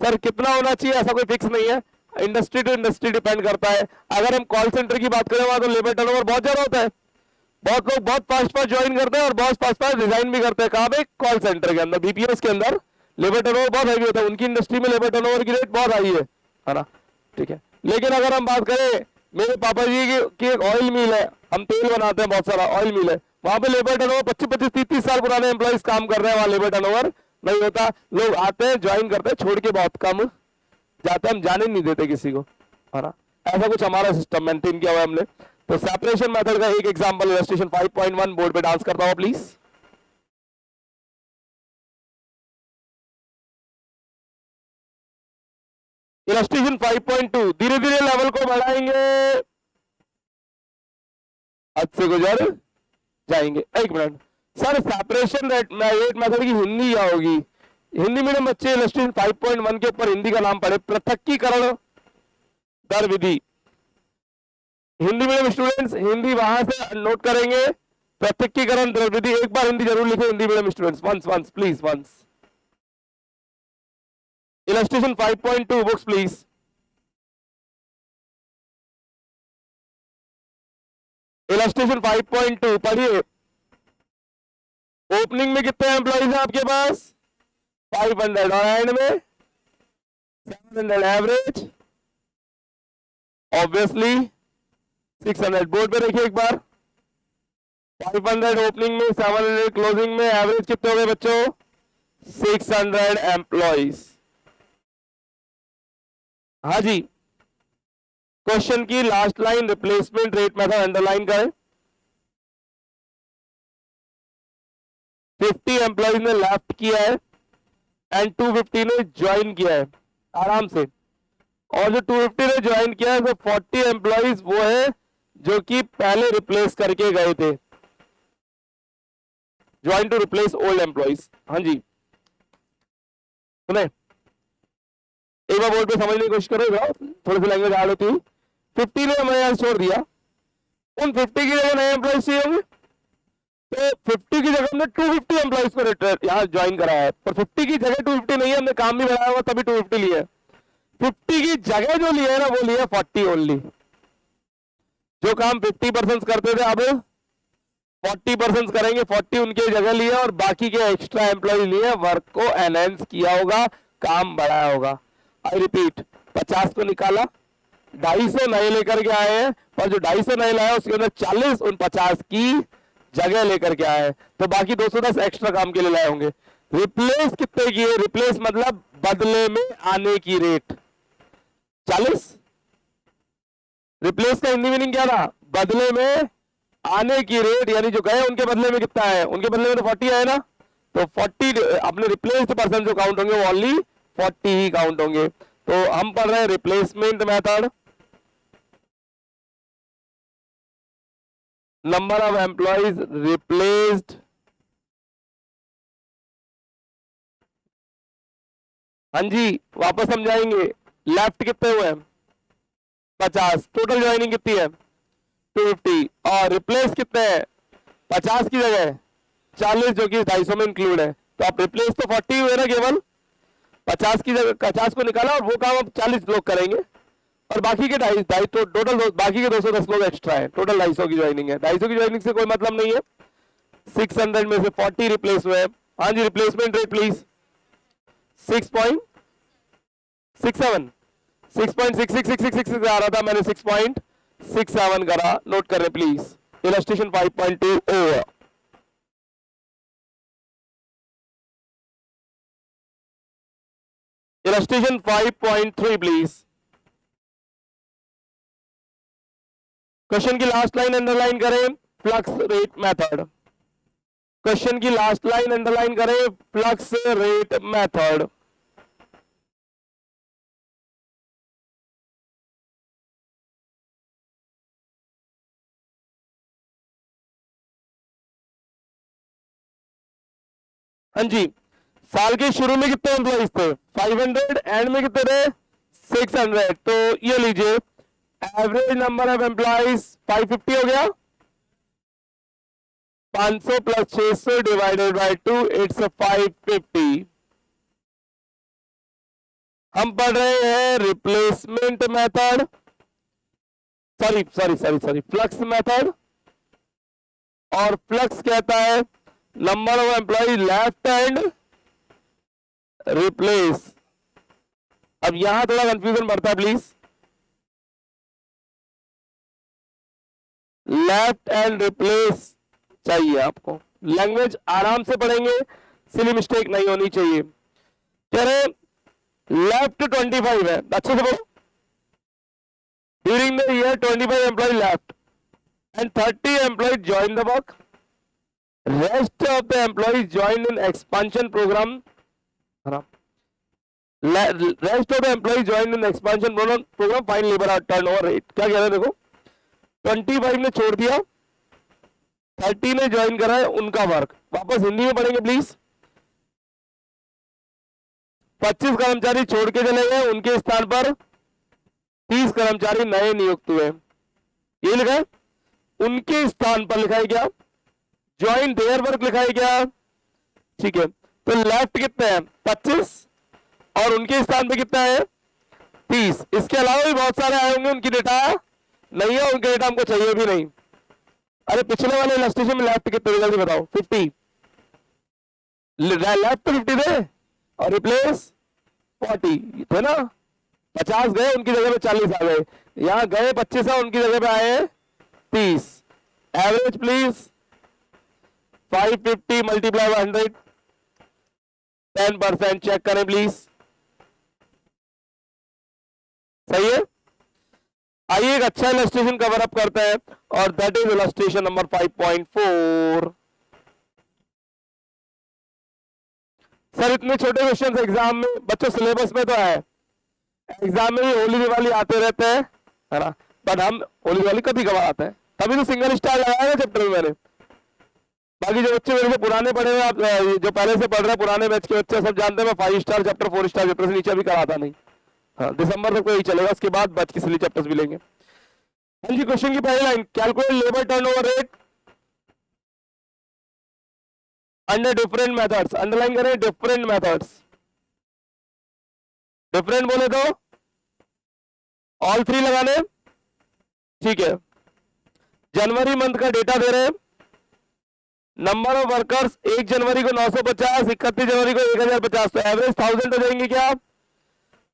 सर कितना होना चाहिए, ऐसा कोई फिक्स नहीं है, इंडस्ट्री टू इंडस्ट्री डिपेंड करता है। अगर हम कॉल सेंटर की बात करें वहां तो लेबर टर्नओवर बहुत ज्यादा होता है, बहुत लोग बहुत फास्ट फास्ट ज्वाइन करते हैं और बहुत फास्ट फास्ट रिजाइन भी करते हैं। कहां पे? कॉल सेंटर के अंदर, बीपीएस के अंदर लेबर टर्नओवर बहुत हैवी होता है, उनकी इंडस्ट्री में लेबर टर्नओवर की रेट बहुत हाई है ना? ठीक है, लेकिन अगर हम बात करें, मेरे पापा जी की एक ऑयल मिल है, हम तेल बनाते हैं, बहुत सारा ऑयल मिल है, वहां पे लेबर टर्नओवर 25-25, 30 साल पुराने एम्प्लॉइज काम कर रहे हैं, वहां लेबर टर्नओवर नहीं होता। लोग आते हैं, ज्वाइन करते हैं, छोड़ के बहुत कम जाते हैं, हम जाने नहीं देते किसी को, है ना? ऐसा कुछ हमारा सिस्टम मेंटेन किया हुआ है हमने। तो सेपरेशन मेथड का एक एग्जांपल इलस्ट्रेशन 5.1 बोर्ड पे डांस करता हूं प्लीज। इलस्ट्रेशन 5.2, धीरे धीरे लेवल को बढ़ाएंगे, हद से गुजर जाएंगे। एक minute sir, separation rate method की हिंदी क्या होगी? हिंदी मीडियम बच्चे इलस्ट्रेशन 5.1 के ऊपर हिंदी का नाम पढ़े, पृथक्कीकरण दर विधि। हिंदी मीडियम स्टूडेंट्स हिंदी वहां से नोट करेंगे, पृथक्कीकरण दर विधि। एक बार हिंदी जरूर लिखे Hindi medium students, once please, once. Illustration 5.2 books please. Illustration 5.2 पढ़िए। ओपनिंग में कितने एम्प्लॉइज हैं आपके पास? 500 और एंड में 700 एवरेज, ऑब्वियसली 600। बोर्ड पे देखिए एक बार, 500 ओपनिंग में, 700 क्लोजिंग में, एवरेज कितने हो गए बच्चों? 600 एम्प्लॉइज। हाँ जी, क्वेश्चन की last line replacement rate method underline करें। 50 एम्प्लॉइज ने लेफ्ट किया है एंड 250 ने ज्वाइन किया है, आराम से। और जो 250 ने ज्वाइन किया है, तो 40 एम्प्लॉइज वो है जो कि पहले रिप्लेस करके गए थे, join to replace old employees. हाँ जी सुने, एक बार बोर्ड पे समझने की कोशिश करो, थोड़ी सी लैंग्वेज ऐड होती है। 50 ने हमें यहां छोड़ दिया, उन 50 की जगह नए एम्प्लॉइज चाहिए होंगे, तो 50 की जगह हमने 250 एम्प्लॉइज को यहाँ ज्वाइन कराया है, पर 50 की जगह 250 नहीं है, हमने काम भी बढ़ाया हुआ तभी 250 लिया है। 50 की जगह जो लिया है ना वो लिया 40 ओनली। जो काम 50% करते थे अब 40% करेंगे, 40 उनके जगह लिए और बाकी के एक्स्ट्रा एम्प्लॉय लिए, वर्क को एनहेंस किया होगा, काम बढ़ाया होगा। आई रिपीट, 50 को निकाला, 250 नए लेकर के आए हैं, और जो 250 नए लाए उसके अंदर 40 उन 50 की जगह लेकर के आए हैं, तो बाकी 210 एक्स्ट्रा काम के लिए लाए होंगे। रिप्लेस कितने किए? रिप्लेस मतलब बदले में आने की रेट 40। रिप्लेस का हिंदी मीनिंग क्या था? बदले में आने की रेट, यानी जो गए उनके बदले में कितना है? उनके बदले में तो 40 है ना, तो 40 अपने रिप्लेस्ड पर्सन जो काउंट होंगे वो ओनली 40 ही काउंट होंगे। तो हम पढ़ रहे हैं replacement method. Number of employees replaced, हाँ जी वापस समझाएंगे। लेफ्ट कितने हुए हैं? 50। टोटल ज्वाइनिंग कितनी है? 250। और रिप्लेस कितने हैं? 50 की जगह 40, जो कि 250 में इंक्लूड है। तो आप रिप्लेस तो 40 हुए ना, केवल 50 की जगह 50 को निकाला और वो काम अब 40 लोग करेंगे, और बाकी के 250 तो टोटल बाकी के 210 लोग एक्स्ट्रा है। टोटल 250 की ज्वाइनिंग है। 250 की ज्वाइनिंग से कोई मतलब नहीं है। 600 में से 40 रिप्लेस हुए। हाँ जी, रिप्लेसमेंट रेट प्लीज 6.67 6.6666 आ रहा था, मैंने 6.67 करा। नोट कर रहे please. Illustration 5.2 over. Illustration 5.3 please. Question की लास्ट लाइन अंडरलाइन करें, फ्लक्स रेट मेथड। क्वेश्चन की लास्ट लाइन अंडरलाइन करें, फ्लक्स रेट मेथड। हाँ जी, साल के शुरू में कितने एम्प्लॉइज थे? 500। एंड में कितने थे? 600। तो ये लीजिए, एवरेज नंबर ऑफ एम्प्लॉइज 550 हो गया। 500 प्लस 600 डिवाइडेड बाय 2, इट्स 550। हम पढ़ रहे हैं replacement method, sorry flux method. और फ्लक्स कहता है number of employ left and replace. अब यहां थोड़ा कंफ्यूजन बढ़ता है प्लीज। लेफ्ट एंड रिप्लेस चाहिए आपको, लैंग्वेज आराम से पढ़ेंगे, सिली मिस्टेक नहीं होनी चाहिए। कह रहे लेफ्ट 25 है, अच्छे से बोलो। During the year 25 employ left and 30 employ join the work. Rest of the employees joined in expansion program. Rest of the employees joined in expansion program. Find labor turnover rate. क्या कह रहे हैं देखो, 25 ने छोड़ दिया, 30 ने ज्वाइन करा है, उनका वर्क। वापस हिंदी में पढ़ेंगे प्लीज। 25 कर्मचारी छोड़ के चले गए, उनके स्थान पर 30 कर्मचारी नए नियुक्त हुए। ये लिखा है, उनके स्थान पर लिखा है क्या? ज्वाइन देयर वर्क लिखा है क्या? ठीक है, तो लेफ्ट कितने हैं? 25, और उनके स्थान पे कितना है? 30। इसके अलावा भी बहुत सारे आए होंगे, उनकी डेटा नहीं है, उनके डेटा हमको चाहिए भी नहीं। अरे पिछले वाले इलस्ट्रेशन में लेफ्ट कितने, जल्दी बताओ। 50 लेफ्ट 50 थे और रिप्लेस 40 थे ना। 50 गए, उनकी जगह पे 40 आ गए। यहां गए 25 है, उनकी जगह पे आए 30। Average please 550 multiply 100, 10%। चेक करें प्लीज, सही है। आइए एक अच्छा इलस्ट्रेशन कवर अप करते हैं, और that is illustration number 5.4। Sir इतने छोटे क्वेश्चन एग्जाम में, बच्चों सिलेबस में तो है, एग्जाम में भी होली दिवाली आते रहते हैं, है ना। बट हम होली वाली कभी कभार आते हैं, तभी तो सिंगल स्टार लगाया ना चैप्टर में मैंने। बाकी जो बच्चे मेरे से पुराने पढ़े हुए, आप जो पहले से पढ़ रहे हैं पुराने बैच के बच्चे सब जानते हैं, मैं 5 स्टार चैप्टर 4 स्टार चैप्टर से नीचे अभी कराता नहीं। हाँ, दिसंबर तक तो यही चलेगा, उसके बाद बच के सिली चैप्टर्स भी लेंगे। हाँ जी, क्वेश्चन की पहली line, calculate labour turnover rate under different methods. Underline करें डिफरेंट मेथड्स। डिफरेंट बोले तो ऑल 3 लगाने, ठीक है। जनवरी मंथ का डेटा दे रहे हैं, नंबर ऑफ वर्कर्स 1 जनवरी को 950, 31 जनवरी को 1050, तो एवरेज 1000 हो जाएंगे क्या?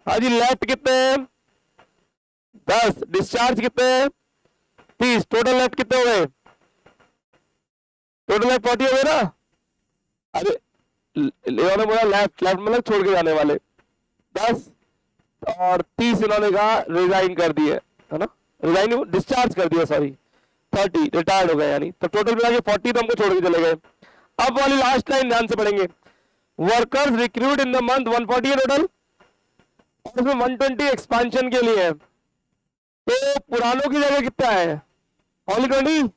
हाँ जी, लेफ्ट कितने हैं? 10, डिस्चार्ज कितने हैं? 30, टोटल लेफ्ट कितने हो गए? टोटल लेफ्ट 40 हो गए ना? अरे इन्होंने बोला लेफ्ट, लेफ्ट मतलब छोड़ के जाने वाले 10 और 30 इन्होंने कहा रिजाइन कर दिए, है ना? रिजाइन डिस्चार्ज कर दिया, सॉरी 30 रिटायर्ड हो गए, यानी तो टोटल मिला के 40 तो हमको छोड़ के चले गए। अब वाली लास्ट लाइन ध्यान से पढ़ेंगे, workers recruit in the month 140 है टोटल, और उसमें 120 एक्सपांशन के लिए है, तो पुरानों की जगह कितना है? ऑनली 20।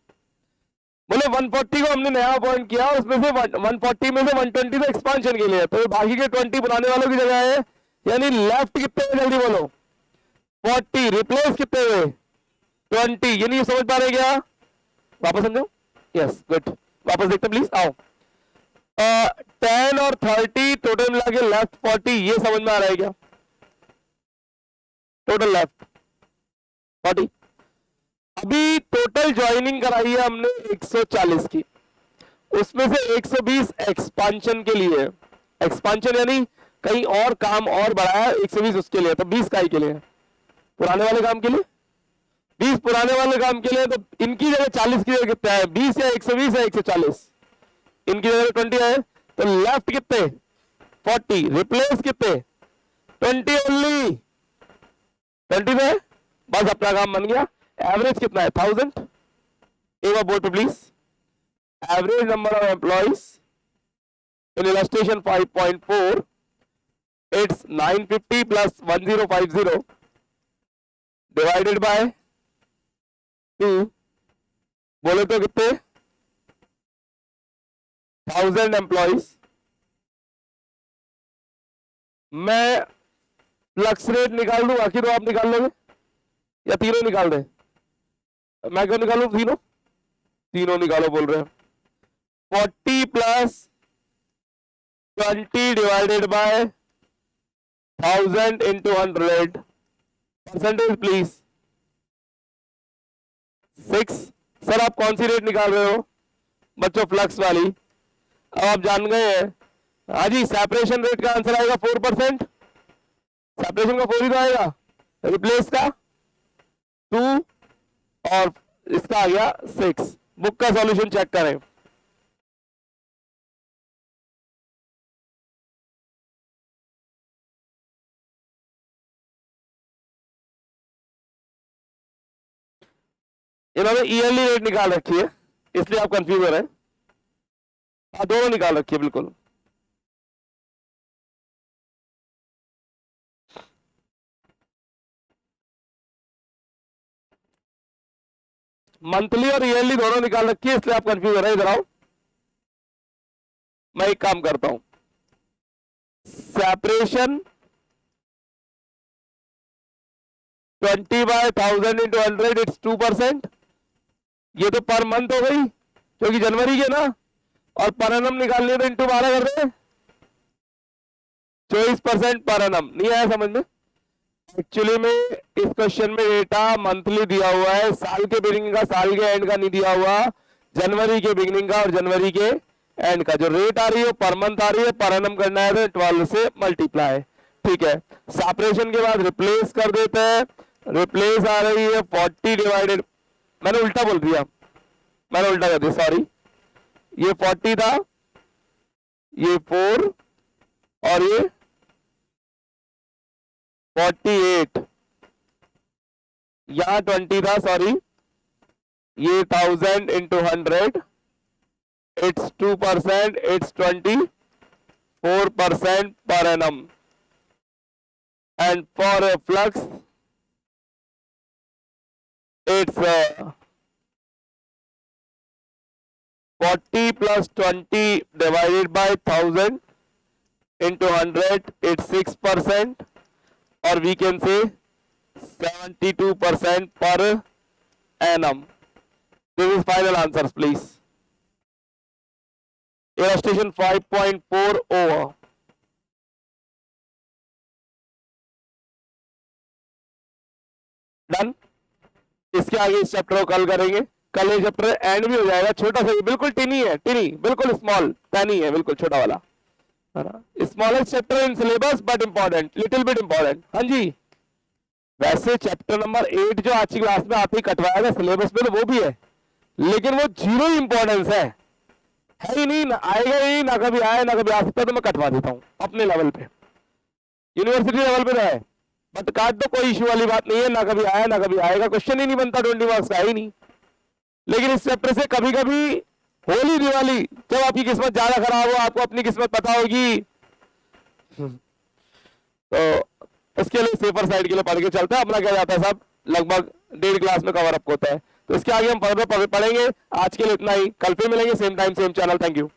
बोले 140 को हमने नया अपॉइंट किया, उसमें से 140 में से 120 तो एक्सपांशन के लिए है, तो बाकी के 20 पुराने वालों की जगह है, यानी लेफ्ट कितने हुए? जल्दी बोलो। 40, रिप्लेस कितने हुए? 20। ये नहीं समझ पा रहे क्या? वापस समझो। यस, गुड, वापस देखते प्लीज, आओ। 10 और 30 टोटल मिला के लेफ्ट 40, ये समझ में आ रहा है क्या? Total left 40। अभी टोटल ज्वाइनिंग कराई है हमने 140 की, उसमें से 120 एक्सपांशन के लिए, एक्सपांशन यानी कहीं और काम और बढ़ाया, 120 उसके लिए, तो 20 का के लिए, पुराने वाले काम के लिए 20 पुराने वाले काम के लिए, तो इनकी जगह 40 की जगह कितना है? 20 या 120 या 140? इनकी जगह 20 है, तो लेफ्ट कितने? 40, रिप्लेस कितने? 20 ओनली, 20 में बस अपना काम बन गया। एवरेज कितना है? 1000। एक बार बोर्ड पे please, average number of employees in illustration 5.4, it's 950 plus 1050 divided by 2, बोले तो कितने? 1000 एम्प्लॉइज। मैं फ्लक्स रेट निकाल दूं, बाकी तो आप निकाल लोगे या तीनों निकाल दें? मैं क्यों निकालू? तीनों, तीनों निकालो बोल रहे हैं। 40 plus 20 divided by 1000 into 100, percentage please. 6। Sir आप कौन सी रेट निकाल रहे हो? बच्चों फ्लक्स वाली। अब आप जान गए हैं, हाँ जी, सेपरेशन रेट का आंसर आएगा 4%, सेपरेशन का 4 ही तो आएगा, रिप्लेस का 2 और इसका आ गया 6। बुक का सॉल्यूशन चेक करें। इन्होंने ईयरली रेट निकाल रखी है, इसलिए आप कंफ्यूज हो रहे हैं। हाँ, दोनों निकाल रखी है बिल्कुल। मंथली और ईयरली दोनों निकाल रखी है, इसलिए आप कंफ्यूज हो रहे हैं। इधर आओ, मैं एक काम करता हूं, सेपरेशन 20/1000 इंटू 100, इट्स 2%। ये तो पर मंथ हो गई क्योंकि जनवरी के ना, और पर एनम निकालनी है तो इंटू 12 कर रहे हैं, 24% पर एनम। नहीं आया समझ में? एक्चुअली में इस क्वेश्चन में डेटा मंथली दिया हुआ है, साल के बिगिनिंग का साल के एंड का नहीं दिया हुआ, जनवरी के बिगिनिंग का और जनवरी के एंड का। जो रेट आ रही है पर मंथ आ रही है, पर एनम करना है तो 12 से मल्टीप्लाई, ठीक है। सेपरेशन के बाद रिप्लेस कर देते हैं, रिप्लेस आ रही है 40 डिवाइडेड, मैंने उल्टा बोल दिया, मैंने उल्टा कर दिया, सॉरी। ये 40 था, ये 4 और ये 48, यहां 20 था, सॉरी। ये 1000 into 100, it's 2%, it's 24% per annum. And for a flux it's 40 plus 20 divided by 1000 into 100, it's 6%, or we can say 72% per annum. This is final answers, please. Illustration 5.4 over. Done. इसके आगे इस चैप्टर को कल करेंगे. कल ये चैप्टर एंड भी हो जाएगा. छोटा सा, बिल्कुल टिनी है, टिनी बिल्कुल स्मॉल, टैनी है, बिल्कुल छोटा वाला, है ना. Smallest chapter in syllabus but important, little bit important. हाँ जी. वैसे चैप्टर नंबर 8 जो आज की क्लास में आते ही कटवाया था सिलेबस में, तो वो भी है, लेकिन वो जीरो इंपॉर्टेंस है ही नहीं, ना आएगा ही, ना कभी आए ना कभी आ सकता, तो मैं कटवा देता हूं अपने लेवल पे. यूनिवर्सिटी लेवल पे तो है, बट काट दो, कोई इश्यू वाली बात नहीं है. ना कभी आया ना कभी आएगा, क्वेश्चन ही नहीं बनता 20 मार्क्स का, ही नहीं. लेकिन इस चैप्टर से कभी कभी होली दिवाली, जब आपकी किस्मत ज्यादा खराब हो, आपको अपनी किस्मत पता होगी, तो उसके लिए सेफर साइड के लिए पढ़ के चलते हैं. अपना क्या जाता है, सब लगभग 1.5 क्लास में कवर अप होता है. तो इसके आगे हम फर्दर पढ़ेंगे. आज के लिए इतना ही. कल फिर मिलेंगे same time same channel. Thank you.